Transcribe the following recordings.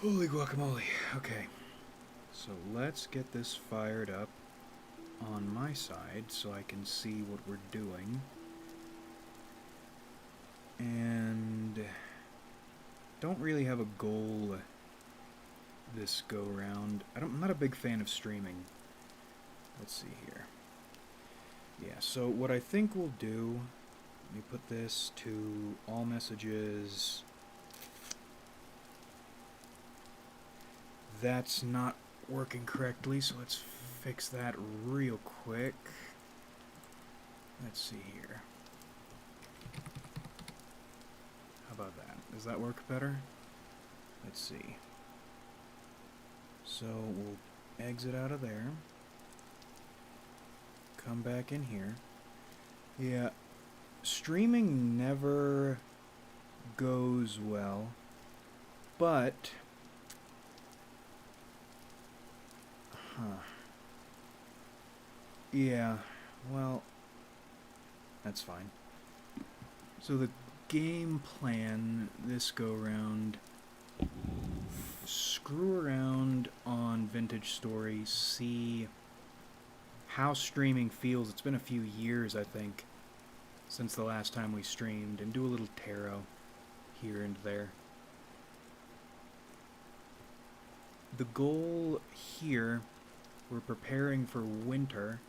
Holy guacamole. Okay, so let's get this fired up on my side so I can see what we're doing. And don't really have a goal this go round. I'm not a big fan of streaming. Let's see here. Yeah, so what I think we'll do, let me put this to all messages. That's not working correctly, so let's fix that real quick. Let's see here. How about that? Does that work better? Let's see. So we'll exit out of there. Come back in here. Yeah, streaming never goes well, but yeah, well, that's fine. So the game plan this go round, screw around on Vintage Story, see how streaming feels. It's been a few years, I think, since the last time we streamed, and do a little tarot here and there. The goal here, we're preparing for winter,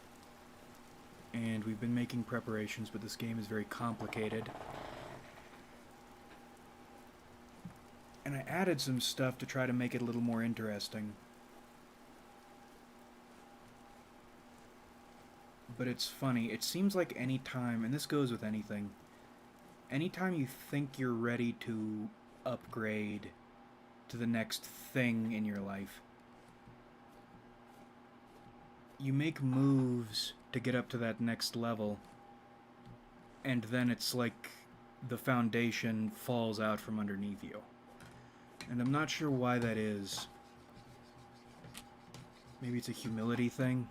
and we've been making preparations, but this game is very complicated. And I added some stuff to try to make it a little more interesting. But it's funny, it seems like any time, and this goes with anything, anytime you think you're ready to upgrade to the next thing in your life, you make moves to get up to that next level, and then it's like the foundation falls out from underneath you. And I'm not sure why that is. Maybe it's a humility thing.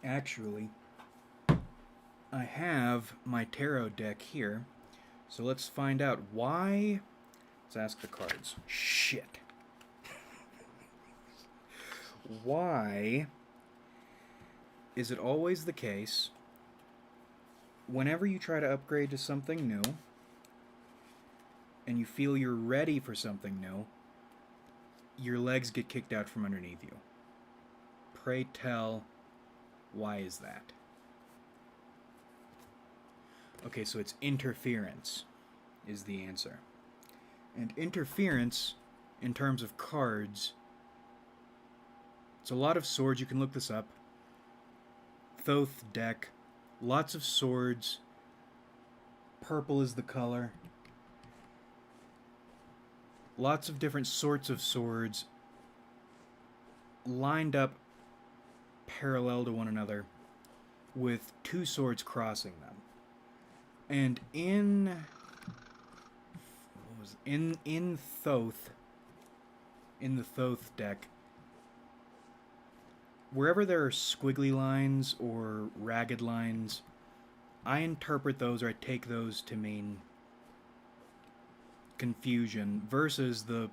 Actually, I have my tarot deck here, so let's find out why. Let's ask the cards. Shit. Why is it always the case whenever you try to upgrade to something new and you feel you're ready for something new, your legs get kicked out from underneath you? Pray tell, why is that? Okay, so it's interference is the answer. And interference, in terms of cards, it's a lot of swords. You can look this up. Thoth deck, lots of swords. Purple is the color. Lots of different sorts of swords lined up parallel to one another with two swords crossing them. And in Thoth, in the Thoth deck, wherever there are squiggly lines or ragged lines, I interpret those, or I take those to mean confusion, versus the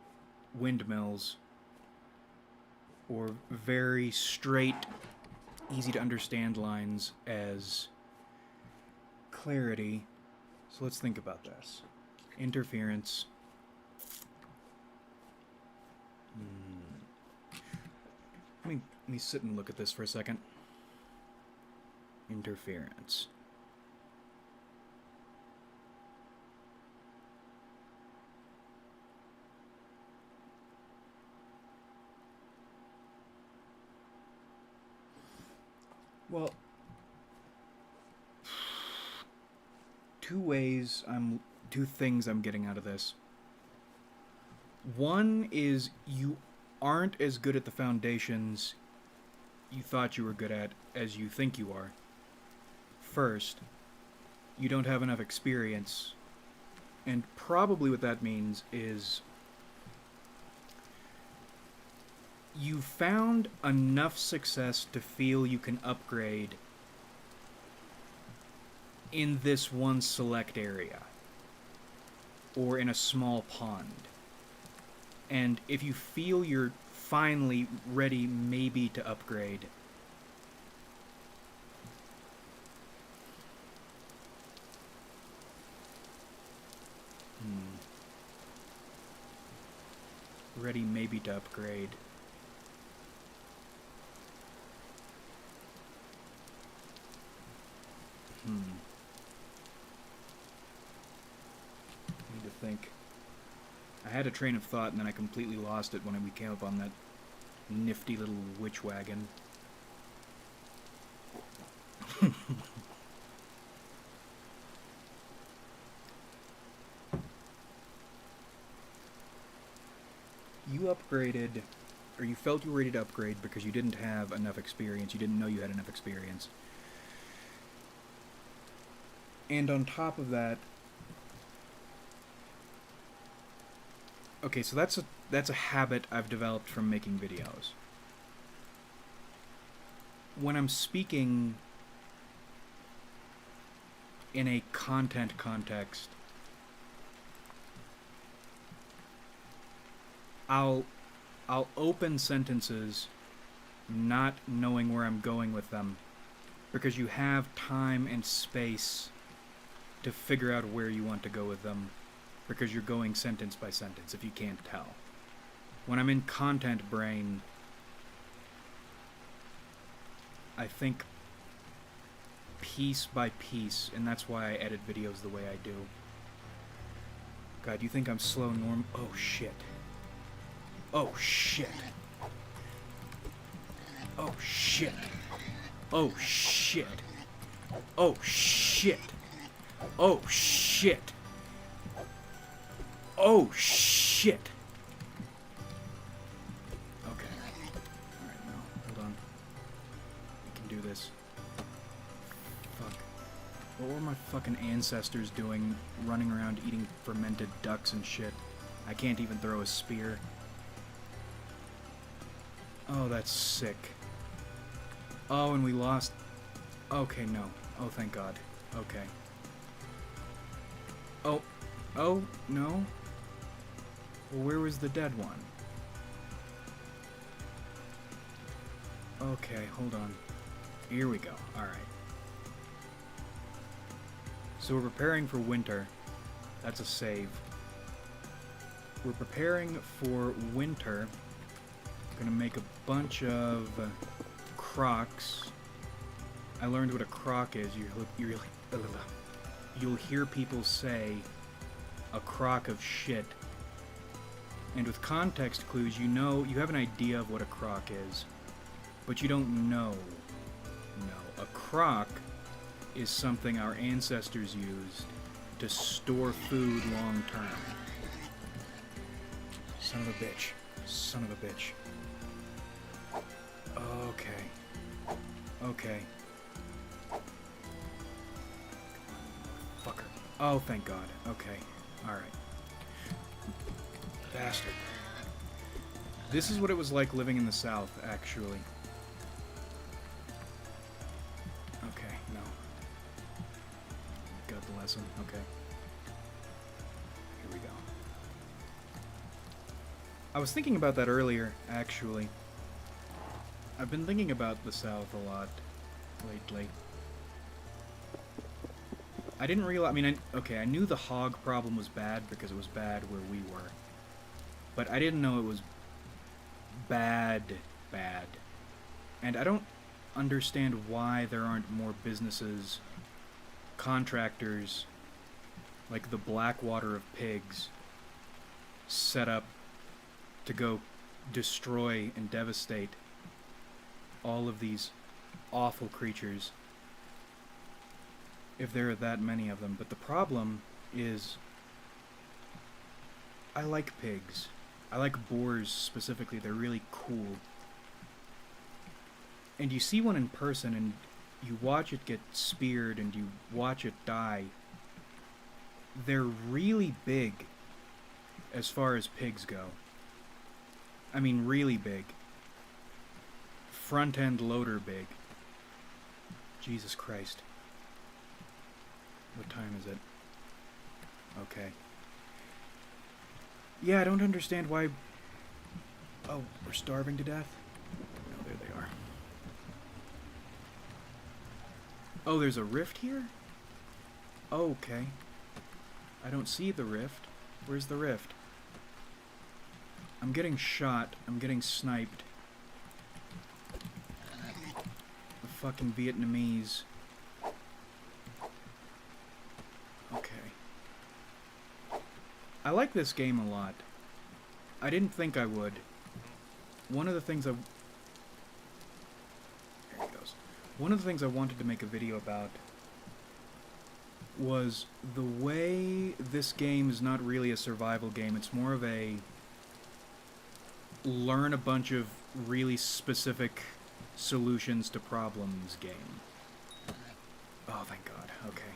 windmills or very straight, easy to understand lines as clarity. So let's think about this. Interference. Let me sit and look at this for a second. Interference. Well, two things I'm getting out of this. One is you aren't as good at the foundations you thought you were good at as you think you are. First, you don't have enough experience, and probably what that means is you found enough success to feel you can upgrade in this one select area, or in a small pond. And if you feel you're finally ready maybe to upgrade, ready maybe to upgrade. Need to think. I had a train of thought and then I completely lost it when we came up on that nifty little witch wagon. You upgraded, or you felt you were ready to upgrade because you didn't have enough experience. You didn't know you had enough experience. And on top of that, okay, so that's a habit I've developed from making videos. When I'm speaking in a content context, I'll open sentences not knowing where I'm going with them, because you have time and space to figure out where you want to go with them, because you're going sentence by sentence if you can't tell. When I'm in content brain, I think piece by piece, and that's why I edit videos the way I do. God, you think I'm slow, Norm? Oh shit. Oh shit. Oh shit. Oh shit. Oh shit. Oh shit. Oh shit. Okay. Alright, no. Hold on. We can do this. Fuck. What were my fucking ancestors doing, running around eating fermented ducks and shit? I can't even throw a spear. Oh, that's sick. Oh, and we lost... Okay, no. Oh, thank God. Okay. Oh. Oh, no? Well, where was the dead one? Okay, hold on. Here we go. Alright. So we're preparing for winter. That's a save. We're preparing for winter. Gonna make a bunch of crocs. I learned what a croc is. You'll hear people say a crock of shit. And with context clues, you know, you have an idea of what a crock is, but you don't know. No, a crock is something our ancestors used to store food long term. Son of a bitch. Son of a bitch. Okay. Okay. Fucker. Oh, thank God. Okay. Alright. Bastard. This is what it was like living in the South, actually. Okay, no. Got the lesson. Okay. Here we go. I was thinking about that earlier, actually. I've been thinking about the South a lot lately. I didn't realize... I mean, I knew the hog problem was bad because it was bad where we were. But I didn't know it was bad. And I don't understand why there aren't more businesses, contractors, like the Blackwater of Pigs, set up to go destroy and devastate all of these awful creatures, if there are that many of them. But the problem is, I like pigs. I like boars specifically. They're really cool. And you see one in person and you watch it get speared and you watch it die. They're really big as far as pigs go. I mean, really big. Front-end loader big. Jesus Christ. time is it? Okay. Yeah, I don't understand why... Oh, we're starving to death? No, there they are. Oh, there's a rift here? Oh, okay. I don't see the rift. Where's the rift? I'm getting shot. I'm getting sniped. The fucking Vietnamese. Okay. I like this game a lot. I didn't think I would. One of the things I... There he goes. One of the things I wanted to make a video about was the way this game is not really a survival game. It's more of a learn a bunch of really specific solutions to problems game. Oh, thank God. Okay.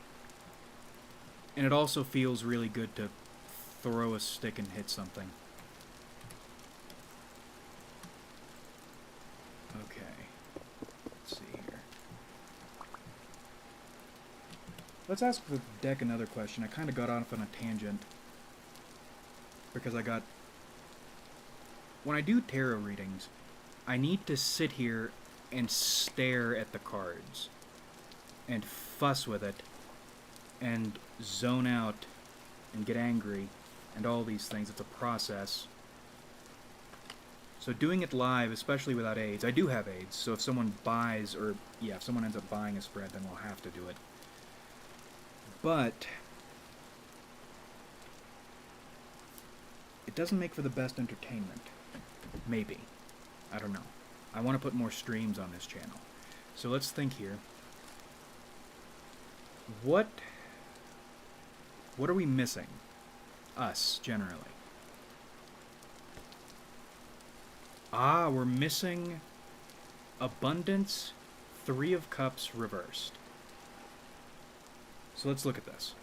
And it also feels really good to throw a stick and hit something. Okay. Let's see here. Let's ask the deck another question. I kind of got off on a tangent because I got... When I do tarot readings, I need to sit here and stare at the cards and fuss with it and zone out and get angry and all these things. It's a process. So doing it live, especially without aids, I do have aids, so if someone buys, or yeah, if someone ends up buying a spread, then we'll have to do it. But it doesn't make for the best entertainment. Maybe. I don't know. I want to put more streams on this channel. So let's think here. What are we missing? Us, generally. Ah, we're missing Abundance, Three of Cups reversed. So let's look at this.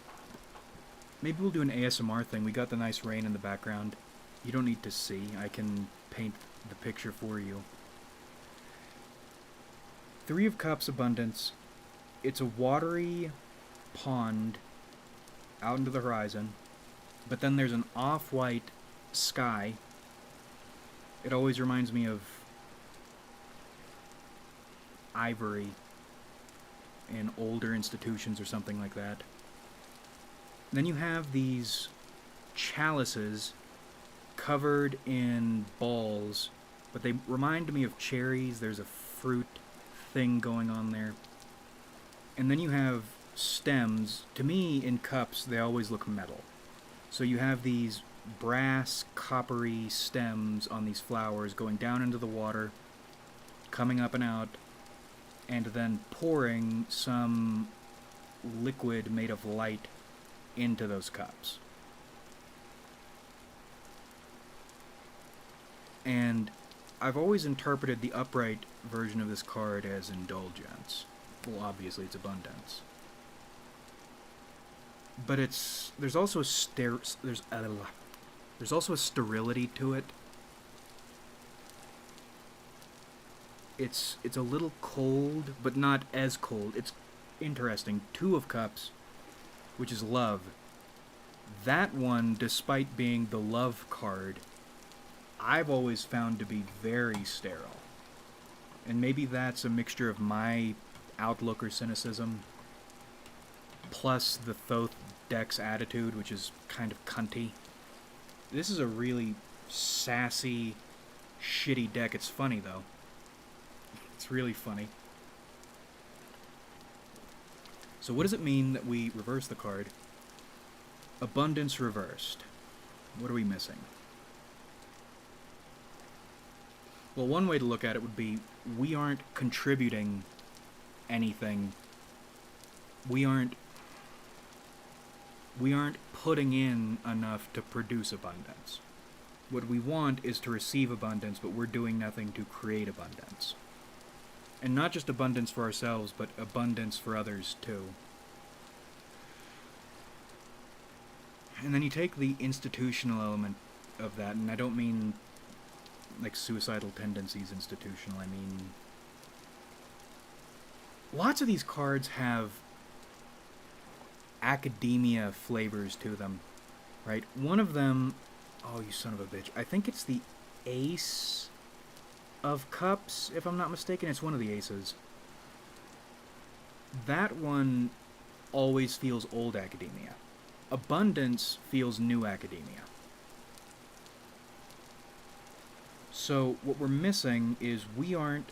Maybe we'll do an ASMR thing. We got the nice rain in the background. You don't need to see. I can paint the picture for you. Three of Cups Abundance. It's a watery pond out into the horizon, but then there's an off-white sky. It always reminds me of ivory in older institutions or something like that. And then you have these chalices covered in balls, but they remind me of cherries. There's a fruit thing going on there. And then you have stems. To me, in cups, they always look metal. So you have these brass, coppery stems on these flowers going down into the water, coming up and out, and then pouring some liquid made of light into those cups. And I've always interpreted the upright version of this card as indulgence. Well, obviously it's abundance. But there's also a sterility to it. It's a little cold, but not as cold. It's interesting. Two of Cups, which is love. That one, despite being the love card, I've always found to be very sterile. And maybe that's a mixture of my outlook or cynicism, plus the Thoth deck's attitude, which is kind of cunty. This is a really sassy, shitty deck. It's funny, though. It's really funny. So what does it mean that we reverse the card? Abundance reversed. What are we missing? Well, one way to look at it would be we aren't contributing anything. We aren't putting in enough to produce abundance. What we want is to receive abundance, but we're doing nothing to create abundance. And not just abundance for ourselves, but abundance for others too. And then you take the institutional element of that, and I don't mean like suicidal tendencies institutional, I mean lots of these cards have academia flavors to them, right? One of them, oh, you son of a bitch. I think it's the Ace of Cups, if I'm not mistaken. It's one of the aces. That one always feels old academia. Abundance feels new academia. So what we're missing is we aren't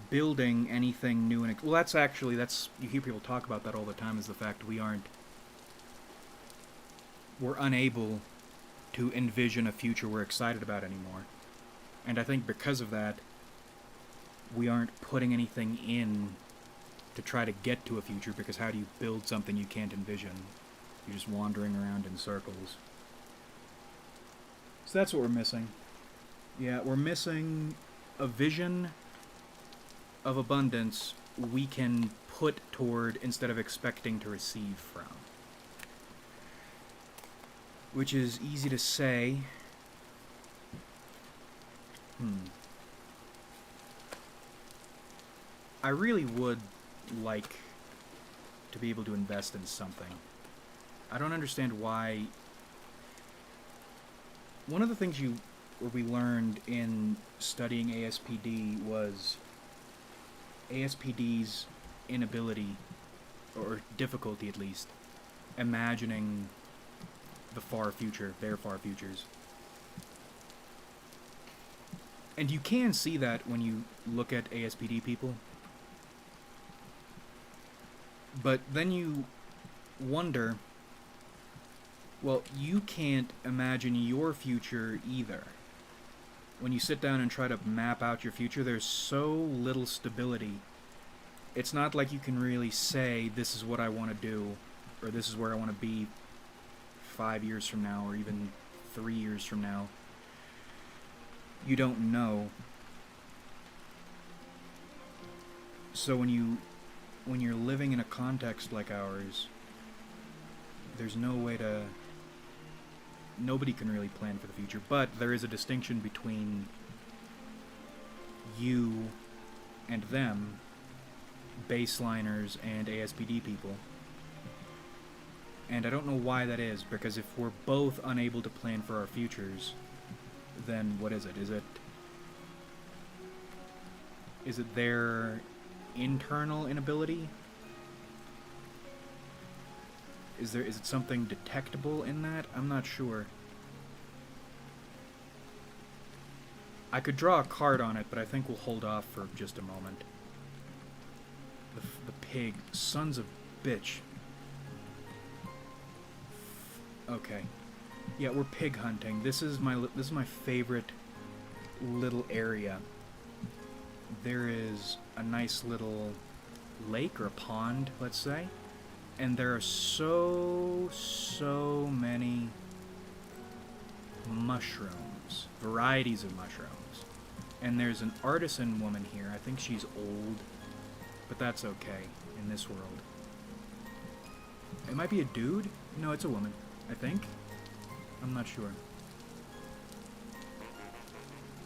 building anything new. Well, that's you hear people talk about that all the time, is the fact we're unable to envision a future we're excited about anymore. And I think because of that, we aren't putting anything in to try to get to a future, because how do you build something you can't envision? You're just wandering around in circles. So that's what we're missing. Yeah, we're missing a vision of abundance we can put toward instead of expecting to receive from. Which is easy to say. I really would like to be able to invest in something. I don't understand why. One of the things we learned in studying ASPD was ASPD's inability, or difficulty at least, imagining the far future, their far futures. And you can see that when you look at ASPD people. But then you wonder, well, you can't imagine your future either. When you sit down and try to map out your future, there's so little stability. It's not like you can really say, this is what I want to do, or this is where I want to be 5 years from now, or even 3 years from now. You don't know. So when you're living in a context like ours, there's no way to... Nobody can really plan for the future, but there is a distinction between you and them, baseliners and ASPD people. And I don't know why that is, because if we're both unable to plan for our futures, then what is it? Is it their internal inability? Is it something detectable in that? I'm not sure. I could draw a card on it, but I think we'll hold off for just a moment. The pig. Sons of bitch. Okay. Yeah, we're pig hunting. This is my favorite little area. There is a nice little lake or a pond, let's say. And there are so many mushrooms, varieties of mushrooms. And there's an artisan woman here. I think she's old, but that's okay in this world. It might be a dude? No, it's a woman, I think. I'm not sure.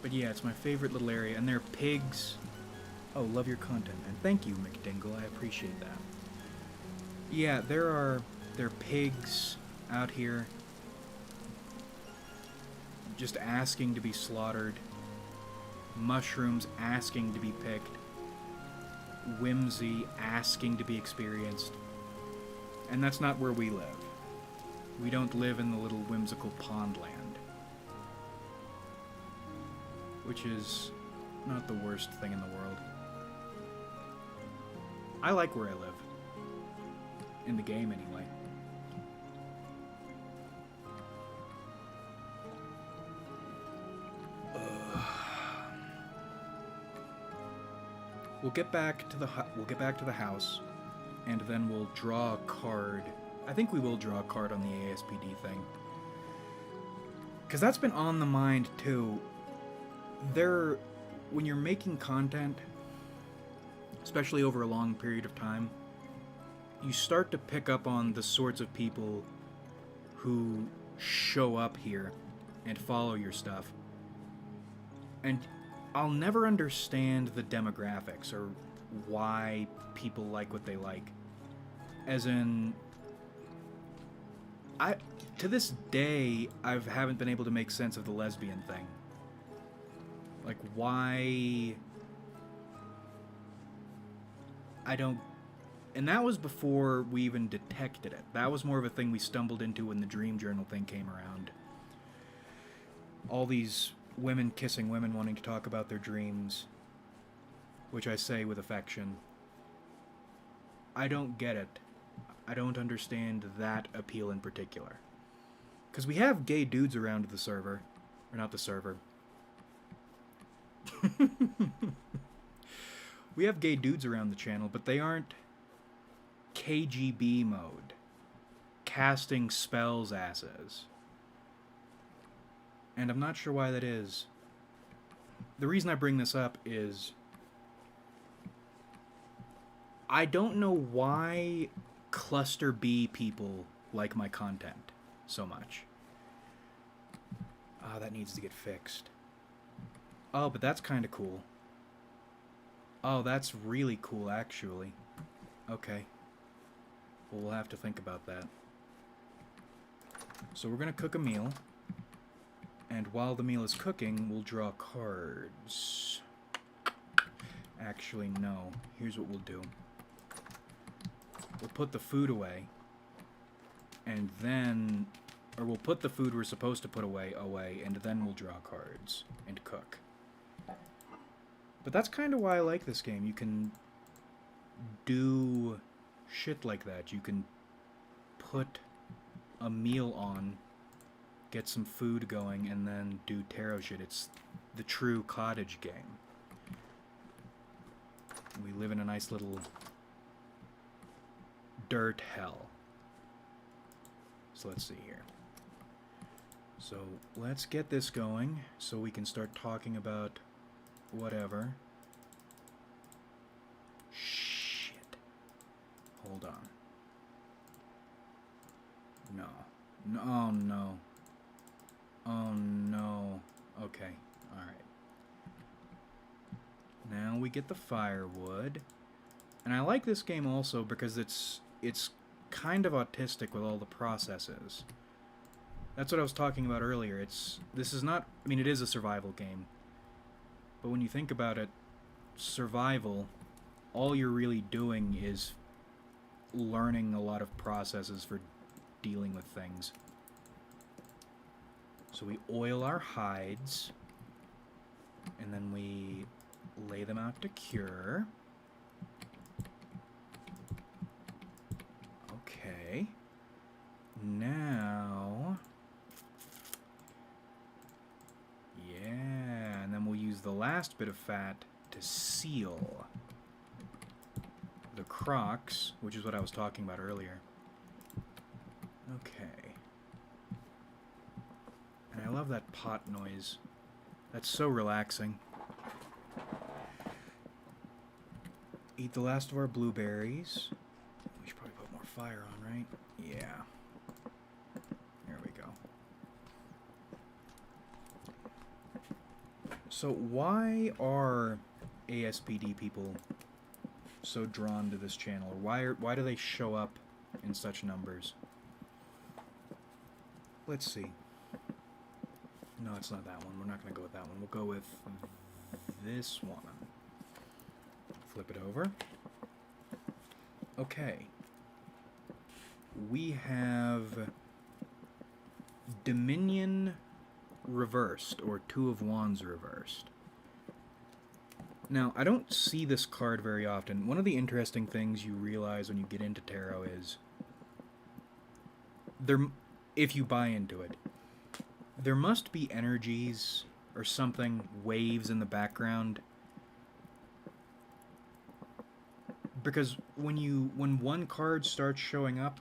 But yeah, it's my favorite little area, and there are pigs. Oh, love your content, man. Thank you, McDingle. I appreciate that. Yeah, there are pigs out here just asking to be slaughtered. Mushrooms asking to be picked. Whimsy asking to be experienced. And that's not where we live. We don't live in the little whimsical pond land. Which is not the worst thing in the world. I like where I live. In the game, anyway. We'll get back to the house, and then we'll draw a card. I think we will draw a card on the ASPD thing, because that's been on the mind too. When you're making content, especially over a long period of time, you start to pick up on the sorts of people who show up here and follow your stuff. And I'll never understand the demographics or why people like what they like. As in, I to this day I haven't been able to make sense of the lesbian thing. Like, why? I don't. And that was before we even detected it. That was more of a thing we stumbled into when the Dream Journal thing came around. All these women kissing women wanting to talk about their dreams, which I say with affection. I don't get it. I don't understand that appeal in particular. Because we have gay dudes around the server. Or not the server. We have gay dudes around the channel, but they aren't KGB mode. Casting spells asses. And I'm not sure why that is. The reason I bring this up is I don't know why Cluster B people like my content so much. Ah, that needs to get fixed. Oh, but that's kind of cool. Oh, that's really cool, actually. Okay. Well, we'll have to think about that. So we're going to cook a meal. And while the meal is cooking, we'll draw cards. Actually, no. Here's what we'll do. We'll put the food away. And then... Or we'll put the food we're supposed to put away, and then we'll draw cards and cook. But that's kind of why I like this game. You can do shit like that. You can put a meal on, get some food going, and then do tarot shit. It's the true cottage game. We live in a nice little dirt hell. So let's see here. So let's get this going so we can start talking about whatever. Shit. Hold on. No. No. Oh, no. Oh, no. Okay. Alright. Now we get the firewood. And I like this game also because it's kind of autistic with all the processes. That's what I was talking about earlier. This is not... I mean, it is a survival game. But when you think about it, survival, all you're really doing is learning a lot of processes for dealing with things. So we oil our hides, and then we lay them out to cure. Okay. Now... Yeah, and then we'll use the last bit of fat to seal the crocks, which is what I was talking about earlier. Okay. And I love that pot noise. That's so relaxing. Eat the last of our blueberries. We should probably put more fire on, right? Yeah. There we go. So why are ASPD people so drawn to this channel? Or why do they show up in such numbers? Let's see. No, it's not that one. We're not going to go with that one. We'll go with this one. Flip it over. Okay. We have Dominion reversed, or Two of Wands reversed. Now, I don't see this card very often. One of the interesting things you realize when you get into tarot is if you buy into it, there must be energies or something, waves in the background. Because when one card starts showing up,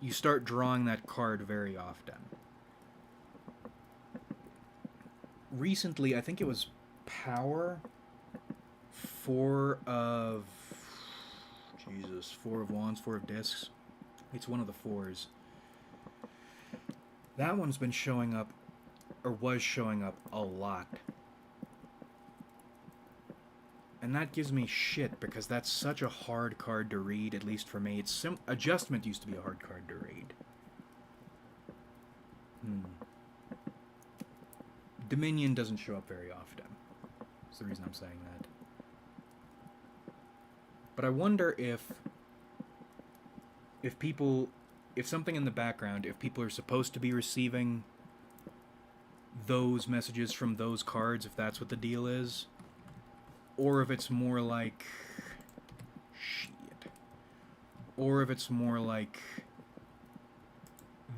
you start drawing that card very often. Recently, I think it was Power, Four of Wands, Four of Discs. It's one of the fours. That one's been showing up, or was showing up, a lot. And that gives me shit, because that's such a hard card to read, at least for me. Adjustment used to be a hard card to read. Dominion doesn't show up very often. That's the reason I'm saying that. But I wonder if something in the background, if people are supposed to be receiving those messages from those cards, if that's what the deal is, or if it's more like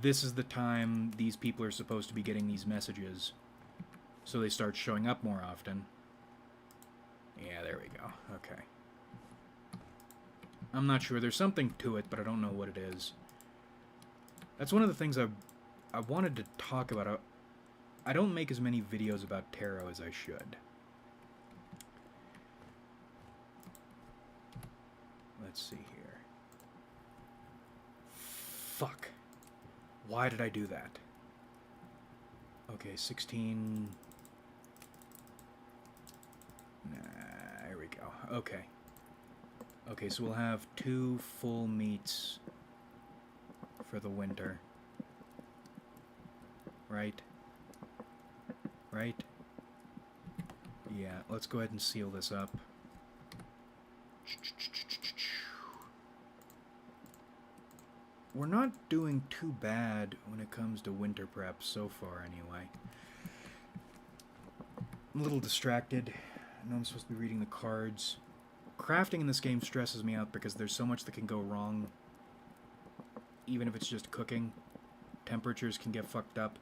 this is the time these people are supposed to be getting these messages, so they start showing up more often. Yeah, there we go. Okay. I'm not sure. There's something to it, but I don't know what it is. That's one of the things I wanted to talk about. I don't make as many videos about tarot as I should. Let's see here. Fuck. Why did I do that? Okay, 16... Nah, here we go. Okay. Okay, so we'll have 2 full meets for the winter. Right? Right? Yeah, let's go ahead and seal this up. We're not doing too bad when it comes to winter prep so far, anyway. I'm a little distracted. I know I'm supposed to be reading the cards. Crafting in this game stresses me out because there's so much that can go wrong. Even if it's just cooking. Temperatures can get fucked up.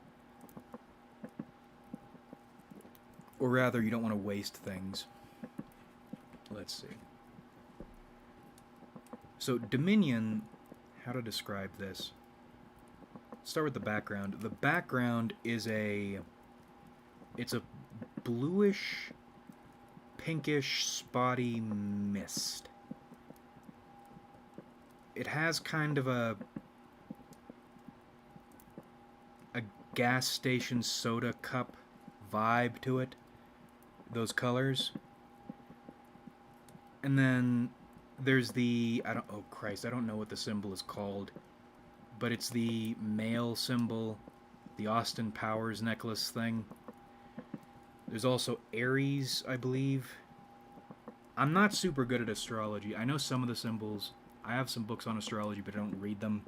Or rather, you don't want to waste things. Let's see. So, Dominion... How to describe this? Start with the background. The background is it's a bluish, pinkish, spotty mist. It has kind of a gas station soda cup vibe to it. Those colors. And then there's the, oh Christ, I don't know what the symbol is called, but it's the male symbol, the Austin Powers necklace thing. There's also Aries, I believe. I'm not super good at astrology. I know some of the symbols. I have some books on astrology, but I don't read them.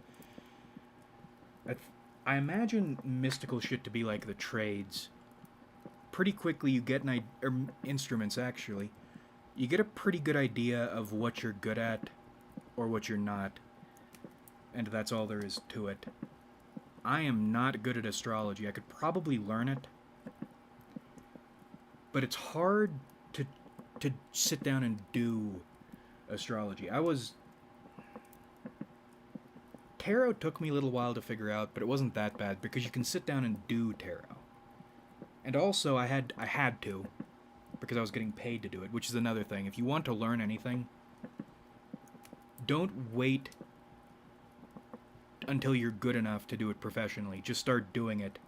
I imagine mystical shit to be like the trades. Pretty quickly you get instruments, actually. You get a pretty good idea of what you're good at, or what you're not. And that's all there is to it. I am not good at astrology. I could probably learn it. But it's hard to sit down and do astrology. Tarot took me a little while to figure out, but it wasn't that bad, because you can sit down and do tarot. And also, I had to, because I was getting paid to do it, which is another thing. If you want to learn anything, don't wait until you're good enough to do it professionally. Just start doing it,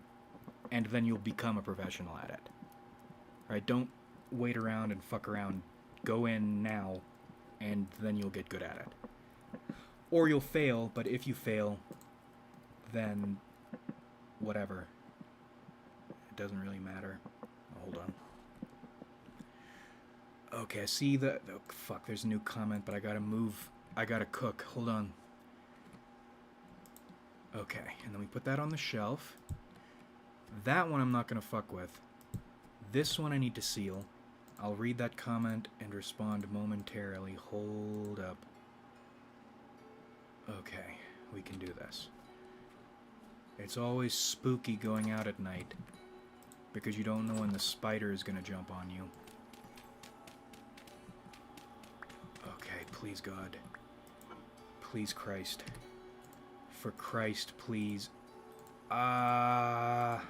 and then you'll become a professional at it. Right? Don't wait around and fuck around. Go in now, and then you'll get good at it. Or you'll fail, but if you fail, then whatever. It doesn't really matter. Hold on. Okay, I see the... Oh, fuck, there's a new comment, but I gotta move. I gotta cook. Hold on. Okay, and then we put that on the shelf. That one I'm not gonna fuck with. This one I need to seal. I'll read that comment and respond momentarily. Hold up. Okay, we can do this. It's always spooky going out at night, because you don't know when the spider is gonna jump on you. Okay, please God. Please Christ. For Christ, please. God.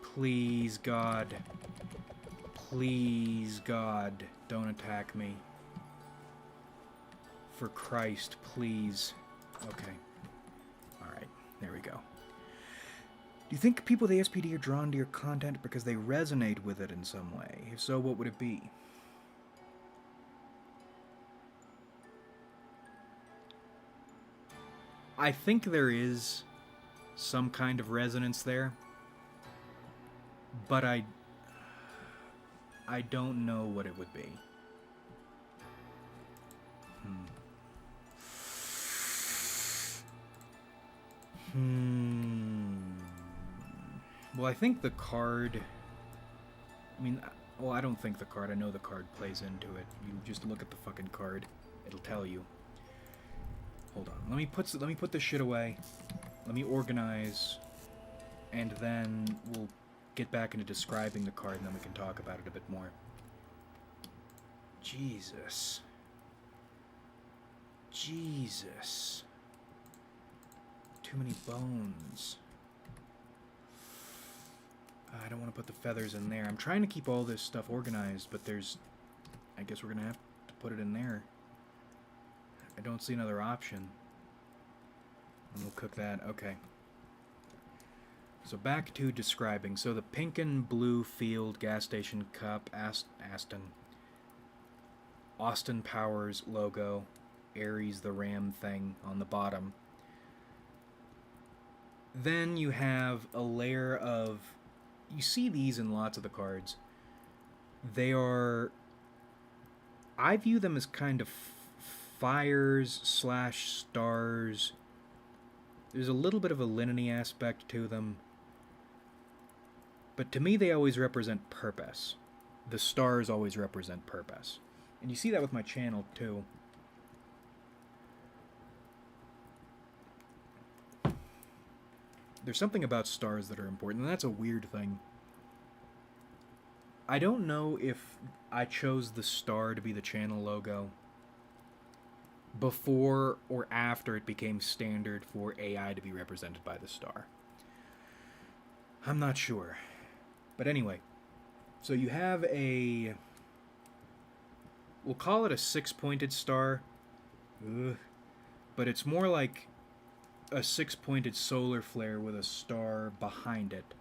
Please, God. Please, God. Don't attack me. For Christ, please. Okay. Alright, there we go. Do you think people with ASPD are drawn to your content because they resonate with it in some way? If so, what would it be? I think there is some kind of resonance there, but I don't know what it would be. Well, I think the card... I mean, well, I don't think the card. I know the card plays into it. You just look at the fucking card. It'll tell you. Hold on. Let me put this shit away. Let me organize. And then we'll get back into describing the card, and then we can talk about it a bit more. Jesus. Jesus. Too many bones. I don't want to put the feathers in there. I'm trying to keep all this stuff organized, but there's... I guess we're going to have to put it in there. I don't see another option. And we'll cook that. Okay. So back to describing. So the pink and blue field gas station cup, Austin Powers logo, Ares the Ram thing on the bottom. Then you have a layer of... You see these in lots of the cards. They are... I view them as kind of fires / stars. There's a little bit of a linen-y aspect to them. But to me, they always represent purpose. The stars always represent purpose. And you see that with my channel, too. There's something about stars that are important, and that's a weird thing. I don't know if I chose the star to be the channel logo before or after it became standard for AI to be represented by the star. I'm not sure. But anyway, so you have a... We'll call it a 6-pointed star. Ugh. But it's more like a 6-pointed solar flare with a star behind it.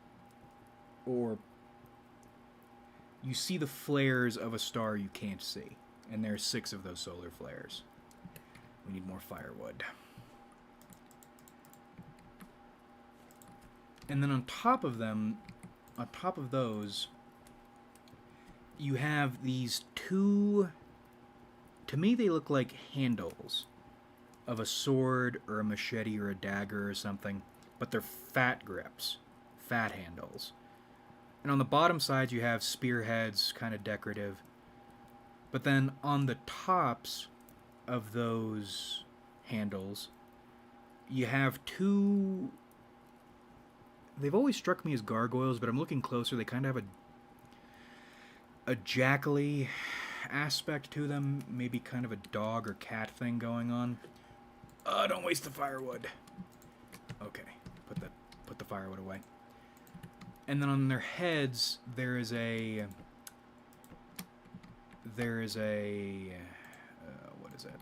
Or you see the flares of a star you can't see. And there's 6 of those solar flares. We need more firewood. And then on top of them, on top of those, you have these 2... To me, they look like handles of a sword or a machete or a dagger or something, but they're fat grips, fat handles. And on the bottom side you have spearheads, kind of decorative. But then on the tops of those handles, you have 2... They've always struck me as gargoyles, but I'm looking closer, they kind of have a jackally aspect to them, maybe kind of a dog or cat thing going on. Don't waste the firewood. Okay, put the firewood away. And then on their heads, there is a... what is it?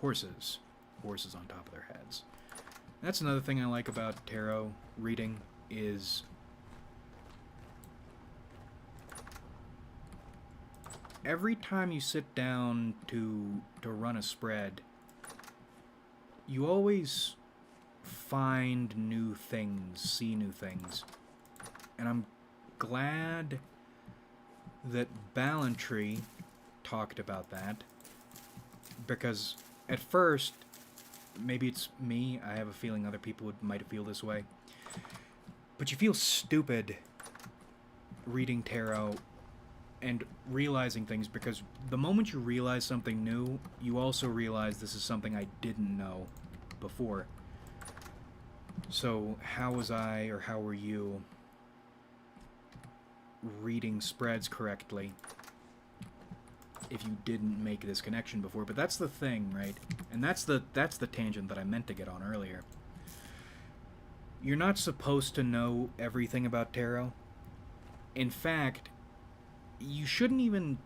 Horses. Horses on top of their heads. That's another thing I like about tarot reading, is every time you sit down to run a spread, you always find new things, see new things. And I'm glad that Ballantree talked about that, because at first, maybe it's me, I have a feeling other people might feel this way, but you feel stupid reading tarot and realizing things, because the moment you realize something new, you also realize this is something I didn't know before. So how was I, or how were you, reading spreads correctly if you didn't make this connection before? But that's the thing, right? And that's the tangent that I meant to get on earlier. You're not supposed to know everything about tarot. In fact, you shouldn't even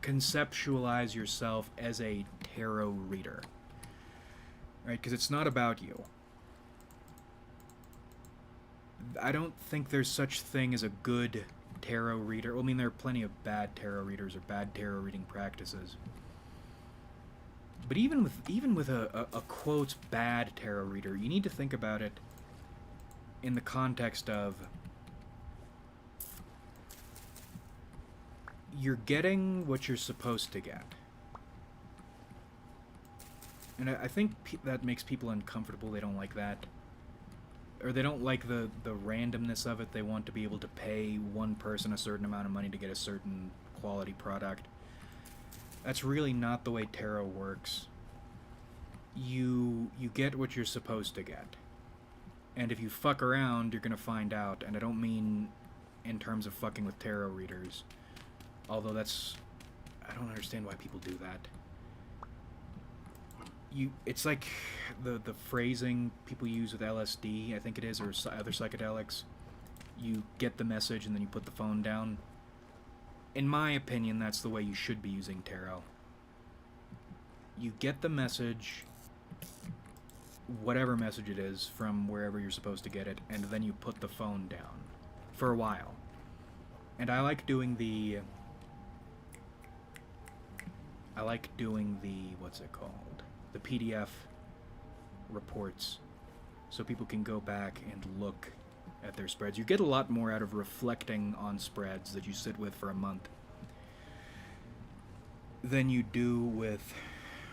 conceptualize yourself as a tarot reader, right? Because it's not about you. I don't think there's such thing as a good tarot reader. Well, I mean, there are plenty of bad tarot readers or bad tarot reading practices. But even with a quotes bad tarot reader, you need to think about it in the context of you're getting what you're supposed to get. And I think that makes people uncomfortable. They don't like that. Or they don't like the randomness of it. They want to be able to pay one person a certain amount of money to get a certain quality product. That's really not the way tarot works. You get what you're supposed to get. And if you fuck around, you're gonna find out. And I don't mean in terms of fucking with tarot readers. Although that's... I don't understand why people do that. It's like the phrasing people use with LSD, I think it is, or other psychedelics. You get the message and then you put the phone down. In my opinion, that's the way you should be using tarot. You get the message, whatever message it is, from wherever you're supposed to get it, and then you put the phone down for a while. And I like doing the what's it called? The PDF reports, so people can go back and look at their spreads. You get a lot more out of reflecting on spreads that you sit with for a month than you do with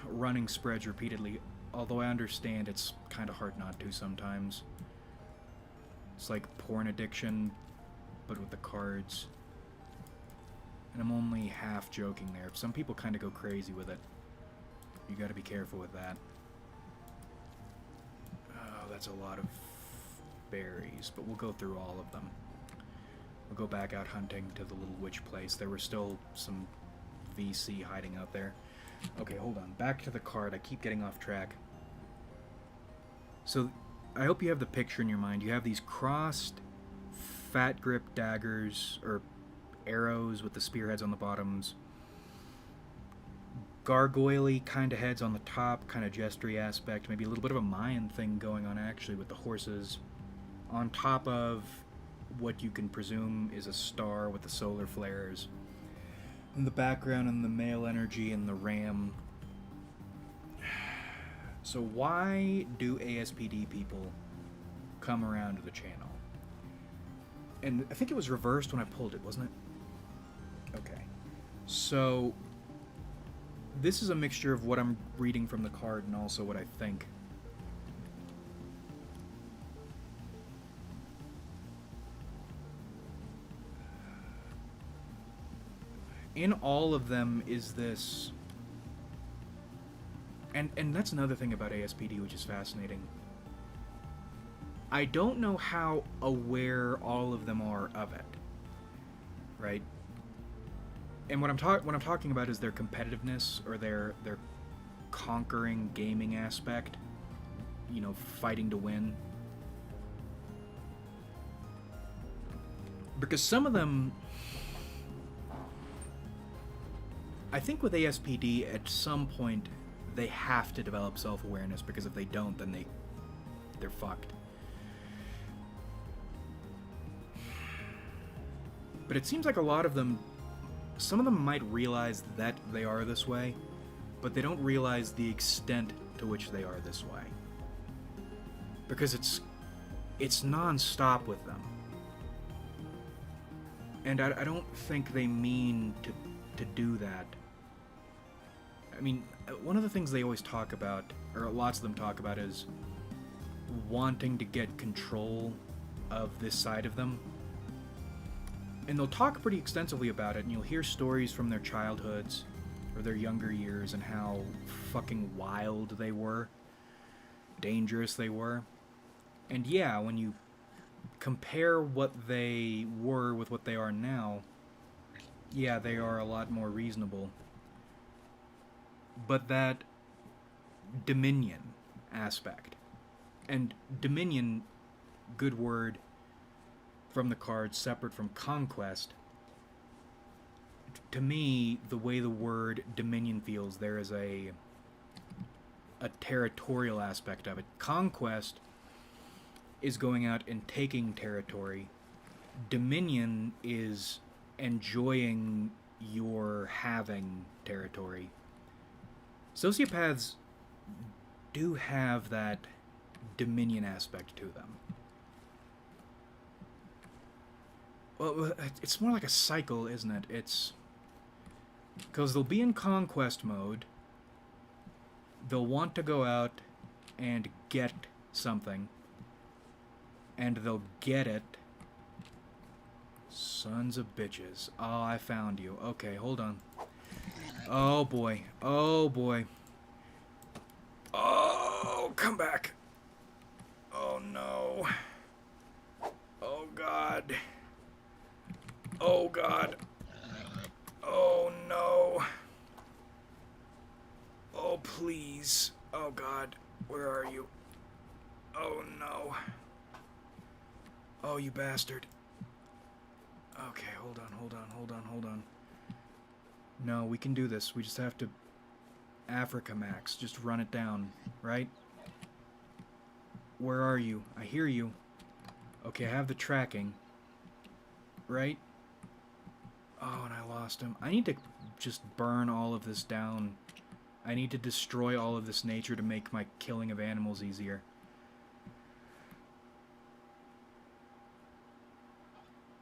running spreads repeatedly, although I understand it's kind of hard not to sometimes. It's like porn addiction, but with the cards. And I'm only half joking there. Some people kind of go crazy with it. You gotta be careful with that. Oh, that's a lot of berries, but we'll go through all of them. We'll go back out hunting to the little witch place. There were still some VC hiding out there. Okay, hold on. Back to the card. I keep getting off track. So, I hope you have the picture in your mind. You have these crossed, fat grip daggers, or arrows with the spearheads on the bottoms. Gargoyle-y kind of heads on the top, kind of gestury aspect, maybe a little bit of a Mayan thing going on actually with the horses, on top of what you can presume is a star with the solar flares. In the background, and the male energy and the ram. So why do ASPD people come around to the channel? And I think it was reversed when I pulled it, wasn't it? Okay. So this is a mixture of what I'm reading from the card and also what I think. In all of them is this... And that's another thing about ASPD which is fascinating. I don't know how aware all of them are of it. Right? And what I'm talking about is their competitiveness, or their conquering gaming aspect. You know, fighting to win. Because some of them... I think with ASPD, at some point, they have to develop self-awareness, because if they don't, then they're fucked. But it seems like a lot of them, some of them might realize that they are this way, but they don't realize the extent to which they are this way. Because it's non-stop with them. And I don't think they mean to do that. I mean, one of the things they always talk about, or lots of them talk about, is wanting to get control of this side of them. And they'll talk pretty extensively about it, and you'll hear stories from their childhoods or their younger years and how fucking wild they were, dangerous they were. And yeah, when you compare what they were with what they are now, yeah, they are a lot more reasonable. But that dominion aspect, and dominion, good word from the card, separate from conquest, to me, the way the word dominion feels, there is a territorial aspect of it. Conquest is going out and taking territory. Dominion is enjoying your having territory. Sociopaths do have that dominion aspect to them. Well, it's more like a cycle, isn't it? It's because they'll be in conquest mode. They'll want to go out and get something. And they'll get it. Sons of bitches. Oh, I found you. Okay, hold on. Oh, boy. Oh, boy. Oh, come back. Oh, no. Oh, God. Oh, God. Oh, no. Oh, please. Oh, God. Where are you? Oh, no. Oh, you bastard. Okay, hold on. No, we can do this. We just have to... Africa Max. Just run it down, right? Where are you? I hear you. Okay, I have the tracking. Right? Oh, and I lost him. I need to just burn all of this down. I need to destroy all of this nature to make my killing of animals easier.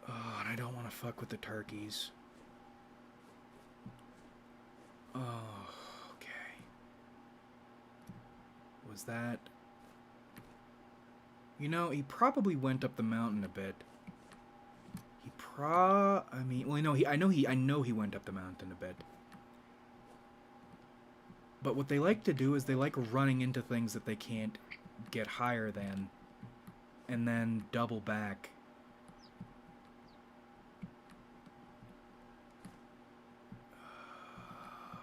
Oh, and I don't want to fuck with the turkeys. Oh, okay. Was that... You know, he probably went up the mountain a bit. I mean, well, I know he went up the mountain a bit. But what they like to do is they like running into things that they can't get higher than, and then double back.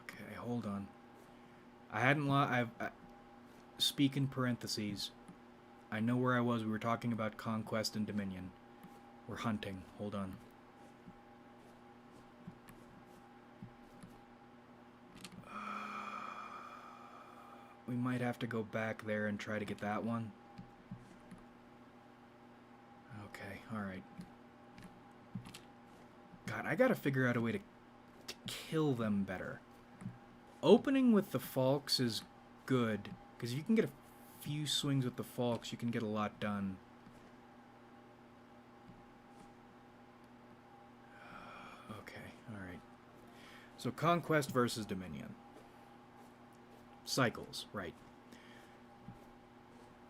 Okay, hold on. I hadn't speak in parentheses. I know where I was. We were talking about conquest and dominion. We're hunting. Hold on. We might have to go back there and try to get that one. Okay, alright. God, I gotta figure out a way to kill them better. Opening with the Falks is good, because if you can get a few swings with the Falks, you can get a lot done. Okay, alright. So conquest versus dominion. Cycles, right.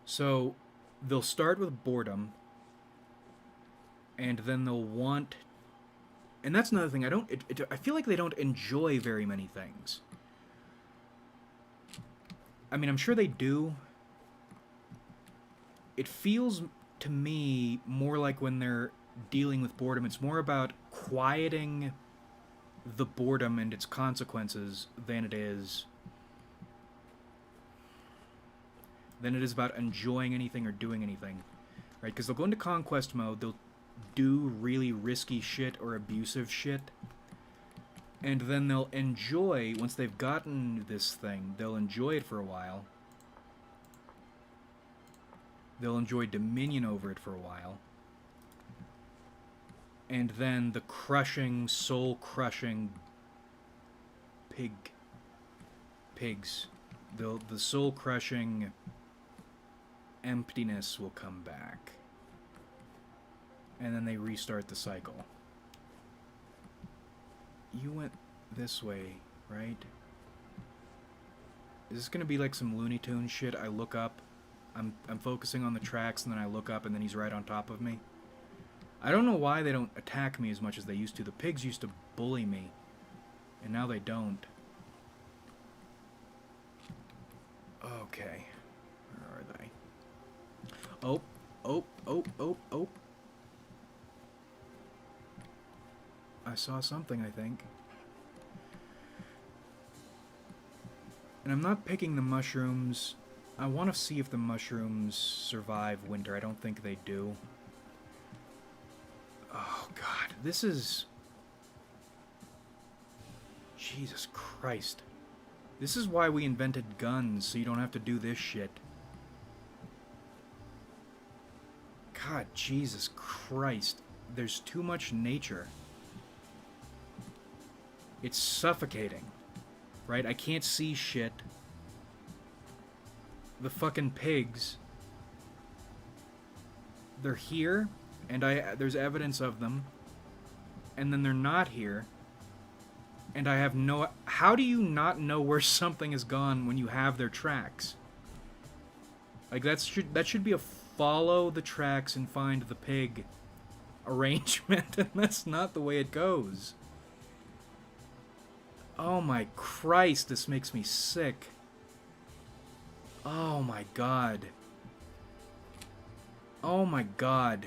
So they'll start with boredom, and then they'll want... And that's another thing, I feel like they don't enjoy very many things. I mean, I'm sure they do. It feels to me more like when they're dealing with boredom, it's more about quieting the boredom and its consequences than it is about enjoying anything or doing anything, right? Because they'll go into conquest mode, they'll do really risky shit or abusive shit, and then they'll enjoy, once they've gotten this thing, they'll enjoy it for a while. They'll enjoy dominion over it for a while. And then the crushing, soul-crushing pigs, the soul-crushing emptiness will come back. And then they restart the cycle. You went this way, right? Is this gonna be like some Looney Tunes shit? I look up, I'm focusing on the tracks, and then I look up, and then he's right on top of me. I don't know why they don't attack me as much as they used to. The pigs used to bully me, and now they don't. Okay. Where are they? Oh. I saw something, I think. And I'm not picking the mushrooms. I want to see if the mushrooms survive winter. I don't think they do. Oh, God. This is... Jesus Christ. This is why we invented guns, so you don't have to do this shit. God, Jesus Christ. There's too much nature. It's suffocating. right? I can't see shit. The fucking pigs, they're here, and there's evidence of them, and then they're not here, and I have no... How do you not know where something has gone when you have their tracks? Like, that should be a follow the tracks and find the pig arrangement, and that's not the way it goes. Oh my Christ, this makes me sick. Oh my God. Oh my God.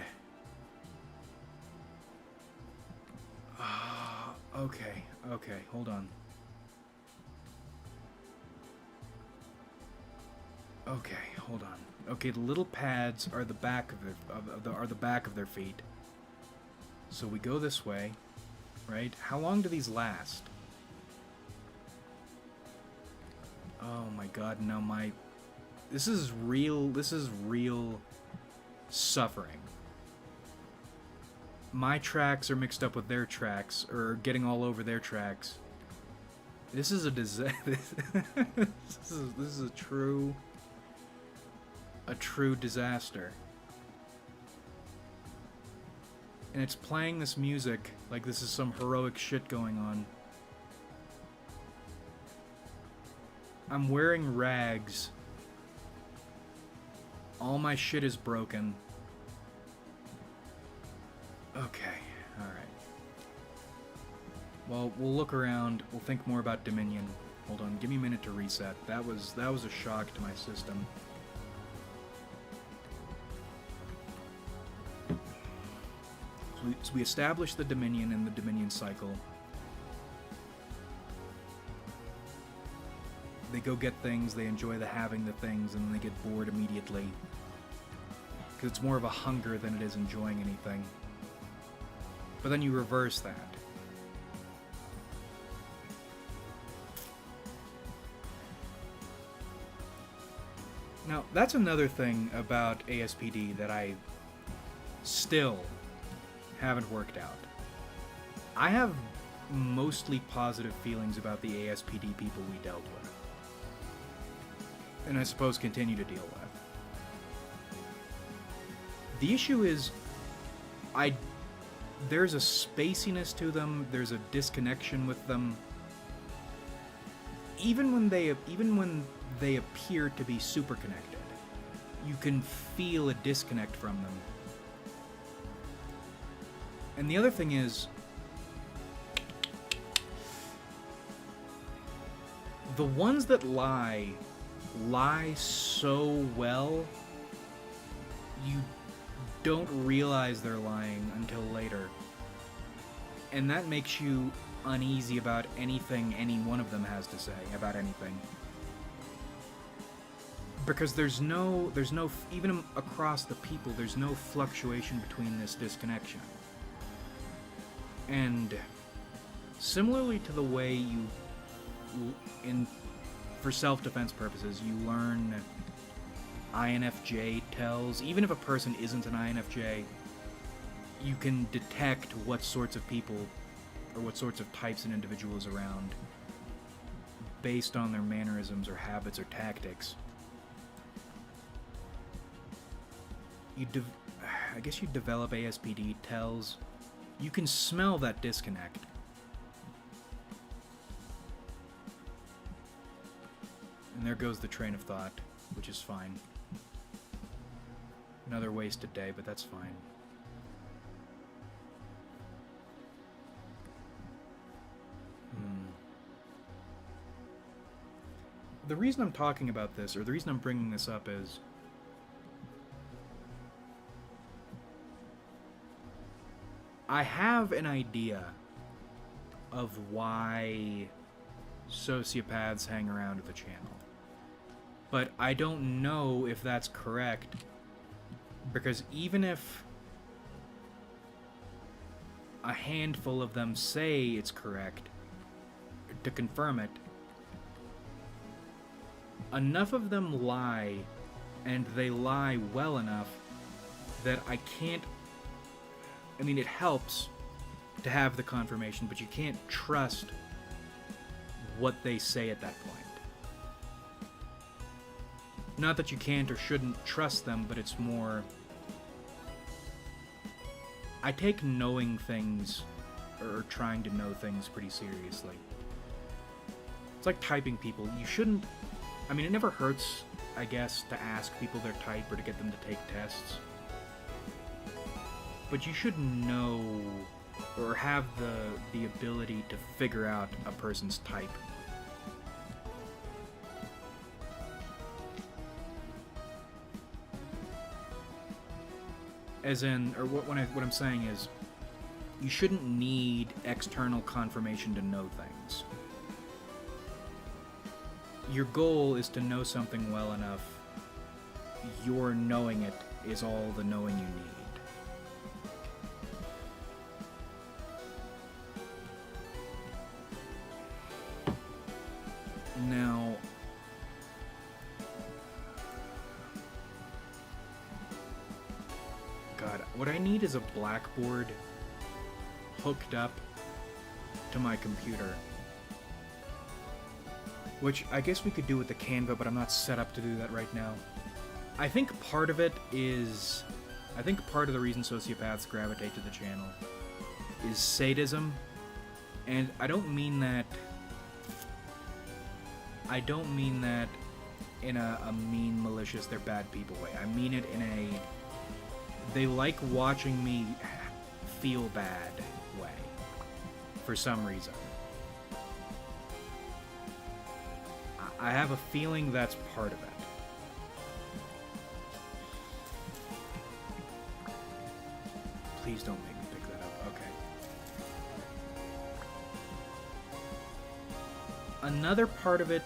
Okay, hold on. Okay, hold on. Okay, the little pads are the back of the back of their feet. So we go this way, right? How long do these last? Oh my God, now this is real suffering. My tracks are mixed up with their tracks, or getting all over their tracks. This is a disaster. this is a true disaster. And it's playing this music like this is some heroic shit going on. I'm wearing rags. All my shit is broken. Okay, alright. Well, we'll look around. We'll think more about Dominion. Hold on, give me a minute to reset. That was a shock to my system. So we established the Dominion and the Dominion cycle. They go get things, they enjoy the having the things, and then they get bored immediately. Because it's more of a hunger than it is enjoying anything. But then you reverse that. Now, that's another thing about ASPD that I still haven't worked out. I have mostly positive feelings about the ASPD people we dealt with. And I suppose continue to deal with. The issue is, there's a spaciness to them, there's a disconnection with them. Even when they appear to be super connected, you can feel a disconnect from them. And the other thing is, the ones that lie so well, you don't realize they're lying until later. And that makes you uneasy about anything any one of them has to say about anything. Because there's no, even across the people, there's no fluctuation between this disconnection. And similarly to the way for self-defense purposes, you learn INFJ tells, even if a person isn't an INFJ, you can detect what sorts of people or what sorts of types and individuals around based on their mannerisms or habits or tactics. I guess you develop ASPD tells. You can smell that disconnect. And there goes the train of thought, which is fine. Another wasted day, but that's fine. The reason I'm talking about this, or the reason I'm bringing this up is, I have an idea of why sociopaths hang around the channel. But I don't know if that's correct, because even if a handful of them say it's correct, to confirm it, enough of them lie, and they lie well enough that I can't... I mean, it helps to have the confirmation, but you can't trust what they say at that point. Not that you can't or shouldn't trust them, but it's more... I take knowing things, or trying to know things, pretty seriously. It's like typing people. You shouldn't... I mean, it never hurts, I guess, to ask people their type or to get them to take tests. But you should know, or have the ability to figure out a person's type. As in, or what I'm saying is, you shouldn't need external confirmation to know things. Your goal is to know something well enough. Your knowing it is all the knowing you need. Now, God, what I need is a blackboard hooked up to my computer. Which I guess we could do with the Canva, but I'm not set up to do that right now. I think part of it is... I think part of the reason sociopaths gravitate to the channel is sadism. And I don't mean that... I don't mean that in a mean, malicious, they're bad people way. I mean it in a... They like watching me feel bad way. For some reason. I have a feeling that's part of it. Please don't make me pick that up. Okay. Another part of it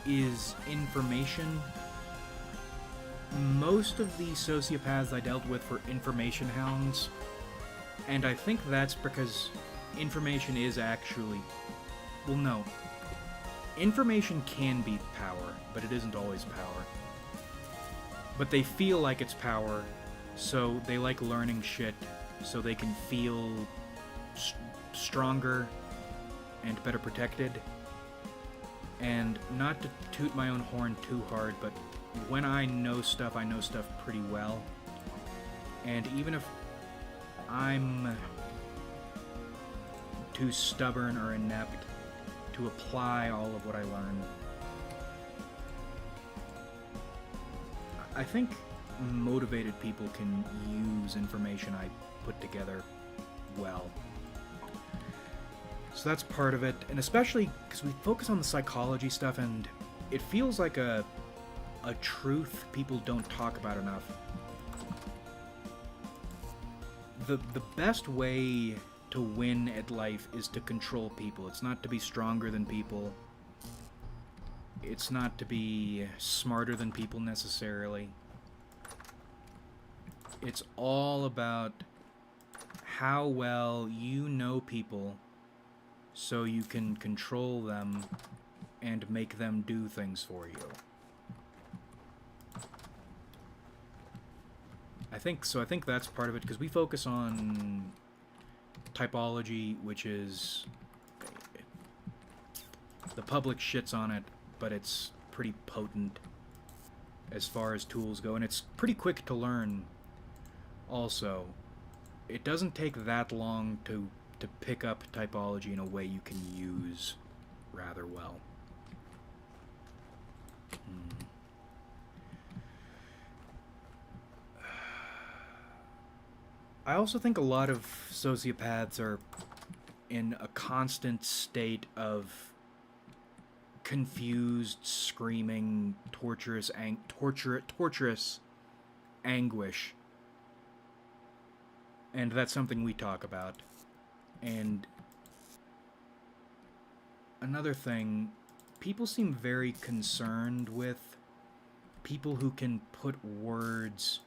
is information. Most of the sociopaths I dealt with were information hounds, and I think that's because information is actually... Well, no. Information can be power, but it isn't always power. But they feel like it's power, so they like learning shit, so they can feel stronger and better protected. And not to toot my own horn too hard, but when I know stuff pretty well. And even if I'm too stubborn or inept to apply all of what I learn, I think motivated people can use information I put together well. So that's part of it, and especially because we focus on the psychology stuff, and it feels like a truth people don't talk about enough. The best way to win at life is to control people. It's not to be stronger than people. It's not to be smarter than people necessarily. It's all about how well you know people so you can control them and make them do things for you. I think that's part of it, because we focus on typology, which is... the public shits on it, but it's pretty potent as far as tools go, and it's pretty quick to learn also. It doesn't take that long to pick up typology in a way you can use rather well. I also think a lot of sociopaths are in a constant state of confused, screaming, torturous anguish. And that's something we talk about. And another thing, people seem very concerned with people who can put words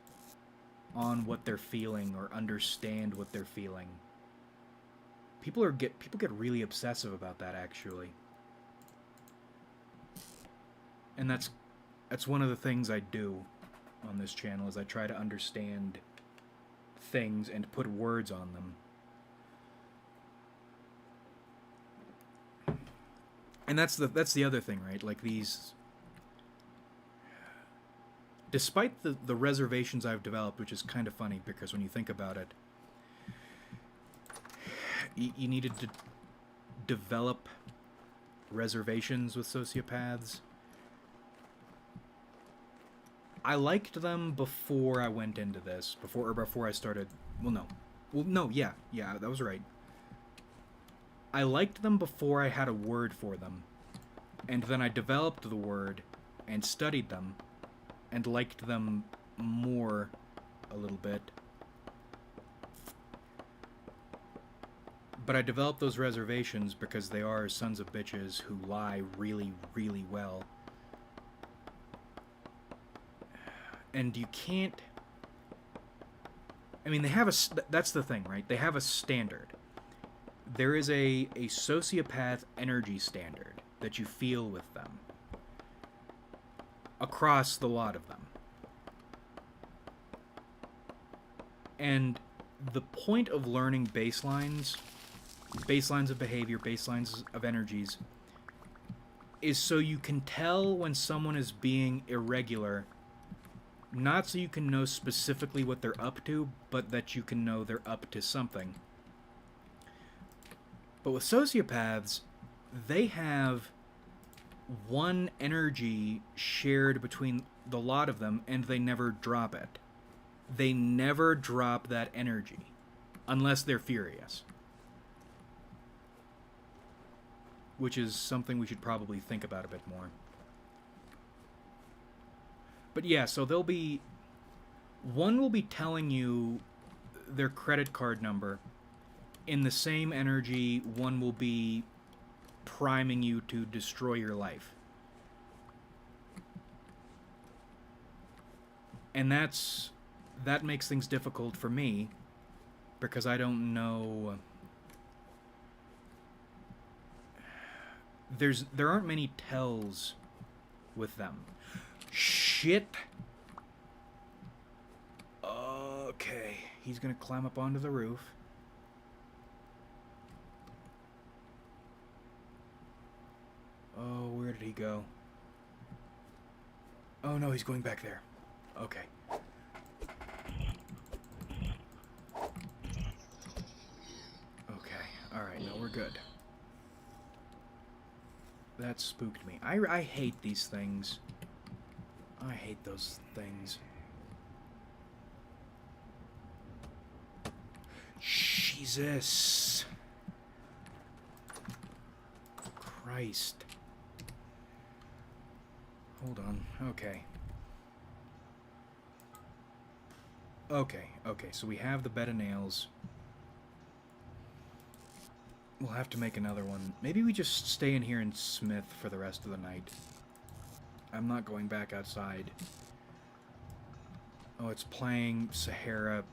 on what they're feeling or understand what they're feeling. People get really obsessive about that, actually. And that's one of the things I do on this channel, is I try to understand things and put words on them. And that's the other thing, right? Like these, despite the reservations I've developed, which is kind of funny because when you think about it, you needed to develop reservations with sociopaths. I liked them before I went into this, before I started. Yeah, that was right. I liked them before I had a word for them, and then I developed the word and studied them and liked them more a little bit. But I developed those reservations because they are sons of bitches who lie really, really well. And you can't... I mean, they have a... That's the thing, right? They have a standard. There is a sociopath energy standard that you feel with them. Across the lot of them. And the point of learning baselines of behavior, baselines of energies, is so you can tell when someone is being irregular, not so you can know specifically what they're up to, but that you can know they're up to something. But with sociopaths, they have one energy shared between the lot of them, and they never drop it. They never drop that energy, unless they're furious. Which is something we should probably think about a bit more. But yeah, so one will be telling you their credit card number. In the same energy, one will be priming you to destroy your life. And that makes things difficult for me, because I don't know... There aren't many tells with them. Shit! Okay, he's gonna climb up onto the roof. Oh, where did he go? Oh no, he's going back there. Okay. Okay, alright, no, we're good. That spooked me. I hate these things. I hate those things. Jesus. Christ. Hold on. Okay. Okay, so we have the bed of nails. We'll have to make another one. Maybe we just stay in here in Smith for the rest of the night. I'm not going back outside. Oh, it's playing Sahara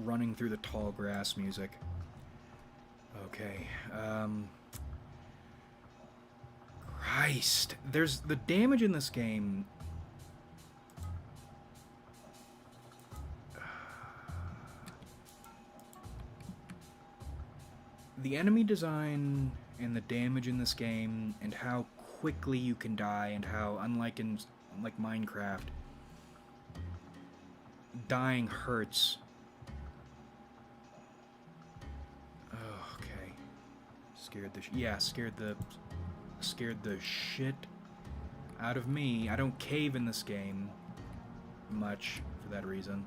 running through the tall grass music. Okay, Christ. There's the damage in this game. The enemy design and the damage in this game, and how quickly you can die, and how, unlike in Minecraft, dying hurts. Oh, okay. Scared the shit out of me. I don't cave in this game much for that reason.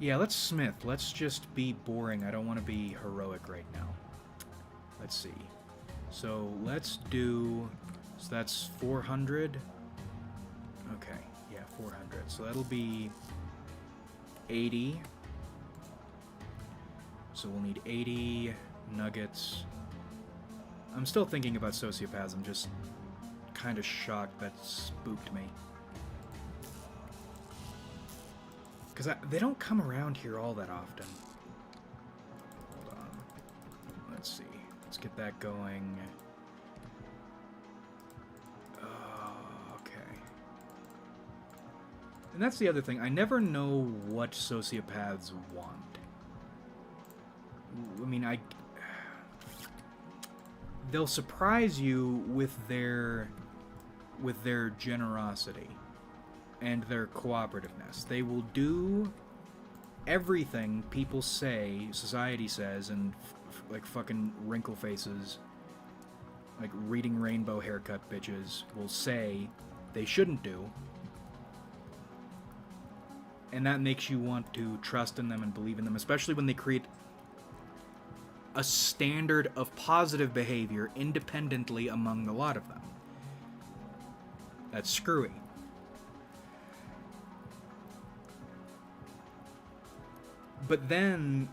Yeah, let's Smith. Let's just be boring. I don't want to be heroic right now. Let's see. So let's do... So that's 400. Okay, yeah, 400. So that'll be 80. So we'll need 80 nuggets. I'm still thinking about sociopaths. I'm just kind of shocked that spooked me. Because they don't come around here all that often. Hold on. Let's see. Let's get that going. Okay. And that's the other thing. I never know what sociopaths want. I mean, they'll surprise you with their generosity and their cooperativeness. They will do everything people say, society says, and like fucking wrinkle faces, like reading rainbow haircut bitches will say they shouldn't do. And that makes you want to trust in them and believe in them, especially when they create a standard of positive behavior independently among the lot of them. That's screwy. But then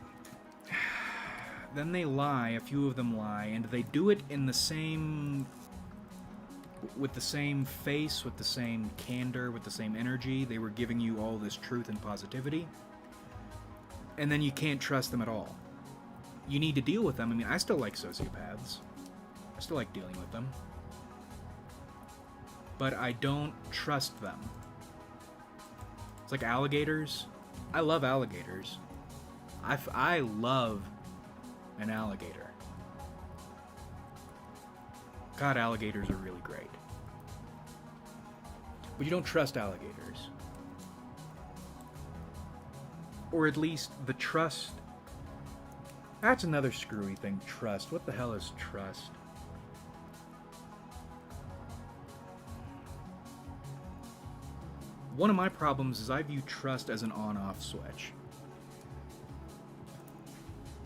they lie, a few of them lie, and they do it in the same... with the same face, with the same candor, with the same energy. They were giving you all this truth and positivity. And then you can't trust them at all. You need to deal with them. I mean, I still like sociopaths. I still like dealing with them. But I don't trust them. It's like alligators. I love alligators. I love an alligator. God, alligators are really great. But you don't trust alligators. Or at least the trust... That's another screwy thing, trust. What the hell is trust? One of my problems is I view trust as an on-off switch.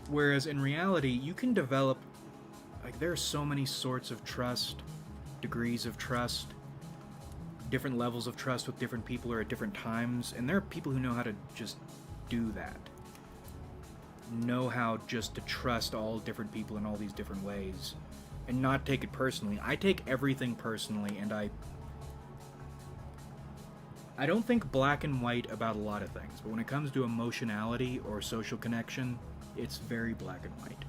Whereas in reality, you can develop... Like, there are so many sorts of trust, degrees of trust, different levels of trust with different people or at different times, and there are people who know how to just do that. Know how just to trust all different people in all these different ways, and not take it personally. I take everything personally, and I don't think black and white about a lot of things, but when it comes to emotionality or social connection, it's very black and white.